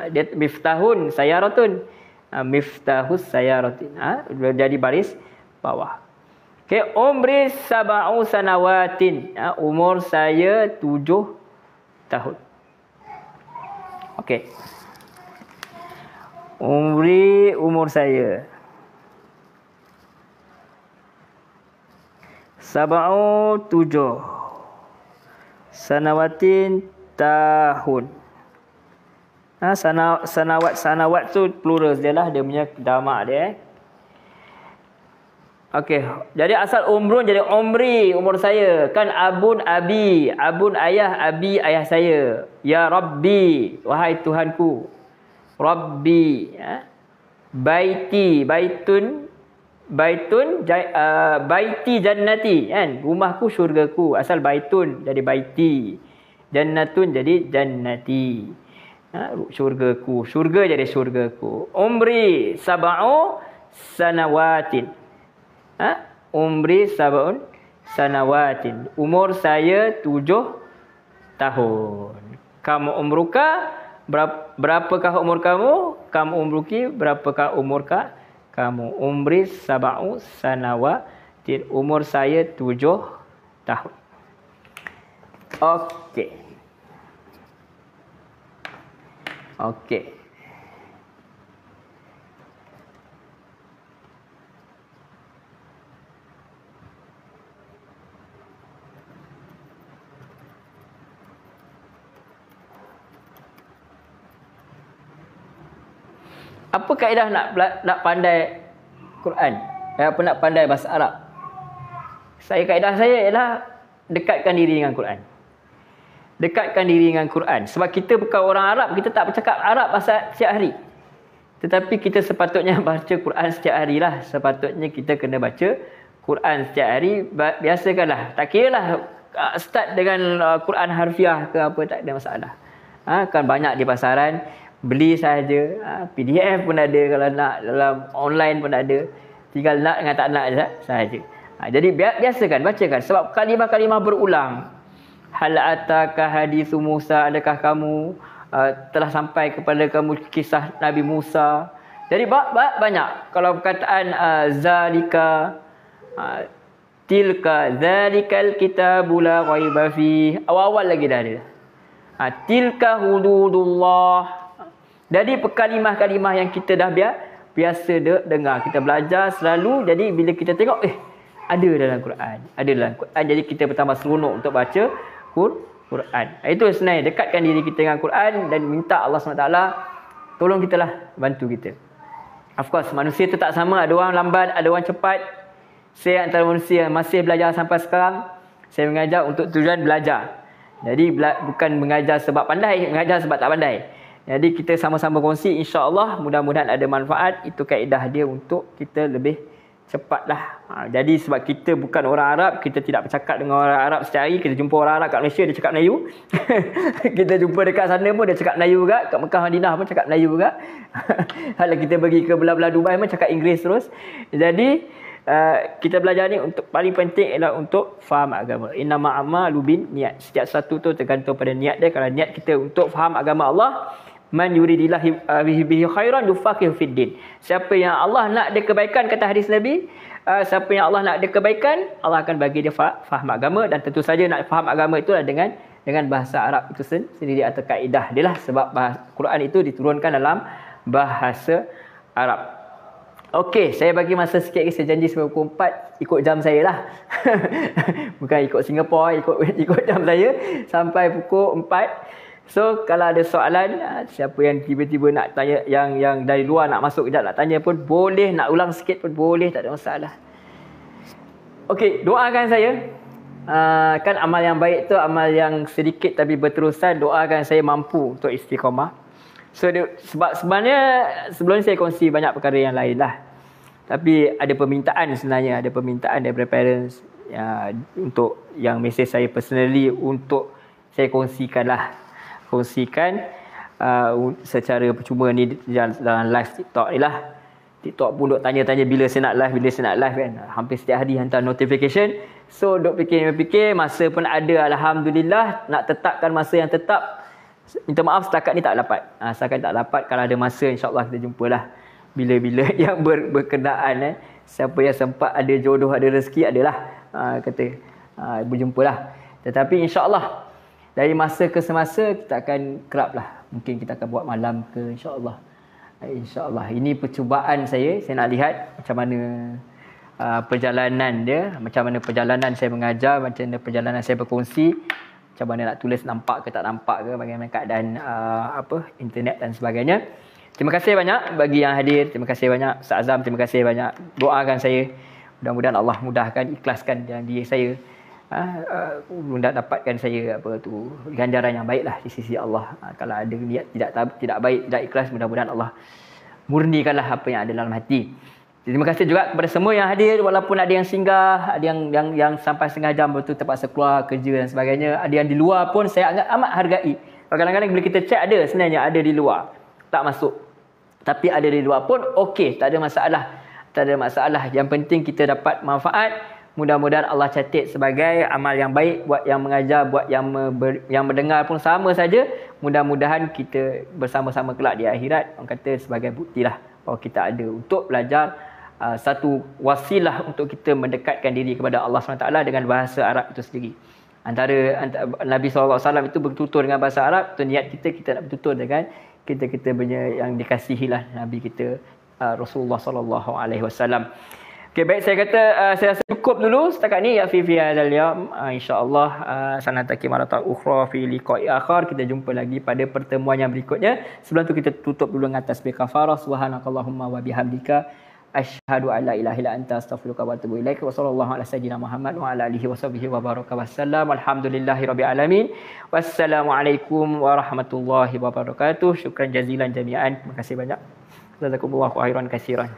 [SPEAKER 1] Dia miftahun sayyaratun. Miftahus sayyaratin. Jadi baris bawah. Okey, umri sab'u sanawatin. Umur saya 7 tahun. Okey. Umur saya sab'u 7 sanawatin tahun. Sanawat tu plural dia lah, dia punya jamak dia. Okey, jadi asal umrun jadi umri, umur saya. Kan abun abi, abun ayah, abi ayah saya. Ya Rabbi, wahai Tuhanku. Rabbi, baiti, baiti jannati, kan, rumahku syurgaku. Asal baitun jadi baiti, jannatun jadi jannati, syurgaku, syurga jadi syurgaku. Umri sab'u sanawatin, umri sab'un sanawatin, umur saya 7 tahun. Kamu umruka, berapakah umur kamu? Kamu umruki, berapakah umur kamu? Umri sab'u sanawatin, umur saya 7 tahun. Okey. Okey. Apa kaedah nak pandai Quran? Apa nak pandai bahasa Arab? Kaedah saya ialah dekatkan diri dengan Quran. Dekatkan diri dengan Quran. Sebab kita bukan orang Arab, kita tak bercakap Arab setiap hari. Tetapi kita sepatutnya baca Quran setiap hari lah. Sepatutnya kita kena baca Quran setiap hari. Biasakanlah. Tak kira lah start dengan Quran harfiah ke apa, tak ada masalah. Kan banyak di pasaran. Beli saja. PDF pun ada kalau nak. Dalam online pun ada. Tinggal nak dengan tak nak sahaja. Jadi biasakan, bacakan. Sebab kalimah-kalimah berulang. Hal ataka hadithu Musa, adakah kamu telah sampai kepada kamu kisah Nabi Musa. Jadi banyak. Kalau perkataan zalika, tilka, zalikal kitabu la raiba fi, awal-awal lagi dah ada. Tilka hududullah. Jadi kalimah-kalimah yang kita dah biasa dengar, kita belajar selalu. Jadi bila kita tengok ada dalam Quran, ada dalam Quran, jadi kita bertambah seronok untuk baca Quran. Itu sebenarnya, dekatkan diri kita dengan Quran dan minta Allah SWT tolong kita lah, bantu kita. Of course, manusia tu tak sama. Ada orang lambat, ada orang cepat. Saya antara manusia yang masih belajar sampai sekarang. Saya mengajar untuk tujuan belajar. Jadi bukan mengajar sebab pandai, mengajar sebab tak pandai. Jadi kita sama-sama kongsi, insya-Allah mudah-mudahan ada manfaat. Itu kaedah dia untuk kita lebih cepatlah. Jadi sebab kita bukan orang Arab, kita tidak bercakap dengan orang Arab setiap hari. Kita jumpa orang Arab kat Malaysia, dia cakap Melayu. Kita jumpa dekat sana pun dia cakap Melayu juga. Kat Mekah Madinah pun cakap Melayu juga. Kalau kita pergi ke belah-belah Dubai pun cakap Inggeris terus. Jadi kita belajar ni untuk paling penting ialah untuk faham agama. Innama a'malu bin niat. Setiap satu tu tergantung pada niat dia. Kalau niat kita untuk faham agama Allah, man yuridillahi bihi khairan yufaqihu fid din. Siapa yang Allah nak dia kebaikan, kata hadis Nabi, siapa yang Allah nak dia kebaikan, Allah akan bagi dia faham agama. Dan tentu saja nak faham agama itulah dengan bahasa Arab itu sendiri atau kaedah dia lah. Sebab Quran itu diturunkan dalam bahasa Arab. Okey, saya bagi masa sikit lagi. Saya janji sampai pukul 4 ikut jam saya lah. Bukan ikut Singapura, ikut jam saya sampai pukul 4. So kalau ada soalan, siapa yang tiba-tiba nak tanya, yang dari luar nak masuk kejap nak tanya pun boleh, nak ulang sikit pun boleh, tak ada masalah. Okey, doakan saya. Kan amal yang baik tu amal yang sedikit tapi berterusan. Doakan saya mampu untuk istiqamah. So sebab sebenarnya sebelum ni saya kongsi banyak perkara yang lain lah. Tapi ada permintaan sebenarnya, ada permintaan daripada parents untuk yang mesej saya personally untuk saya kongsikan secara percuma ni dalam live TikTok ni lah. TikTok pun duk tanya-tanya bila saya nak live kan. Hampir setiap hari hantar notification. So duk fikir, masa pun ada, alhamdulillah. Nak tetapkan masa yang tetap, minta maaf setakat ni tak dapat. Setakat tak dapat. Kalau ada masa insya-Allah kita jumpalah. Bila-bila yang berkenaan siapa yang sempat, ada jodoh, ada rezeki, adalah berjumpalah. Tetapi insya-Allah dari masa ke semasa kita akan kerap lah. Mungkin kita akan buat malam ke, insya-Allah. InsyaAllah. Ini percubaan saya. Saya nak lihat macam mana perjalanan dia. Macam mana perjalanan saya mengajar. Macam mana perjalanan saya berkongsi. Macam mana nak tulis, nampak ke tak nampak ke. Bagaimana keadaan internet dan sebagainya. Terima kasih banyak bagi yang hadir. Terima kasih banyak Ustaz Azam. Terima kasih banyak. Doakan saya. Mudah-mudahan Allah mudahkan, ikhlaskan dalam diri saya. Dapatkan saya ganjaran yang baiklah di sisi Allah. Kalau ada niat tidak baik, tidak ikhlas, mudah-mudahan Allah murnikanlah apa yang ada dalam hati. Terima kasih juga kepada semua yang hadir, walaupun ada yang singgah, ada yang sampai setengah jam betul terpaksa keluar kerja dan sebagainya. Ada yang di luar pun saya amat hargai. Kadang-kadang bila kita cek ada sebenarnya ada di luar tak masuk, tapi ada di luar pun okey, tak ada masalah. Yang penting kita dapat manfaat. Mudah-mudahan Allah catat sebagai amal yang baik buat yang mengajar, buat yang mendengar pun sama saja. Mudah-mudahan kita bersama-sama kelak di akhirat, orang kata sebagai buktilah bahawa kita ada untuk belajar satu wasilah untuk kita mendekatkan diri kepada Allah SWT dengan bahasa Arab itu sendiri. Antara Nabi SAW itu bertutur dengan bahasa Arab, tu niat kita nak bertutur dengan kita punya yang dikasihilah Nabi kita Rasulullah SAW. Okey, baik, saya kata saya rasa cukup dulu setakat ni ya fi hadzal yaum. Insya-Allah sanataki maratan ukhra fi liqa'i akhar. Kita jumpa lagi pada pertemuan yang berikutnya. Sebelum tu kita tutup dulu dengan tasbih kafarah. Subhanakallahumma wa bihamdika asyhadu an la ilaha illa anta astaghfiruka wa atubu ilaik. Wa sallallahu ala sayyidina Muhammad wa ala alihi washabbihi wa baraka wasallam. Alhamdulillahirabbil alamin. Wassalamualaikum warahmatullahi wabarakatuh. Syukran jazilan jami'an. Terima kasih banyak. Jazakumullahu khairan katsiran.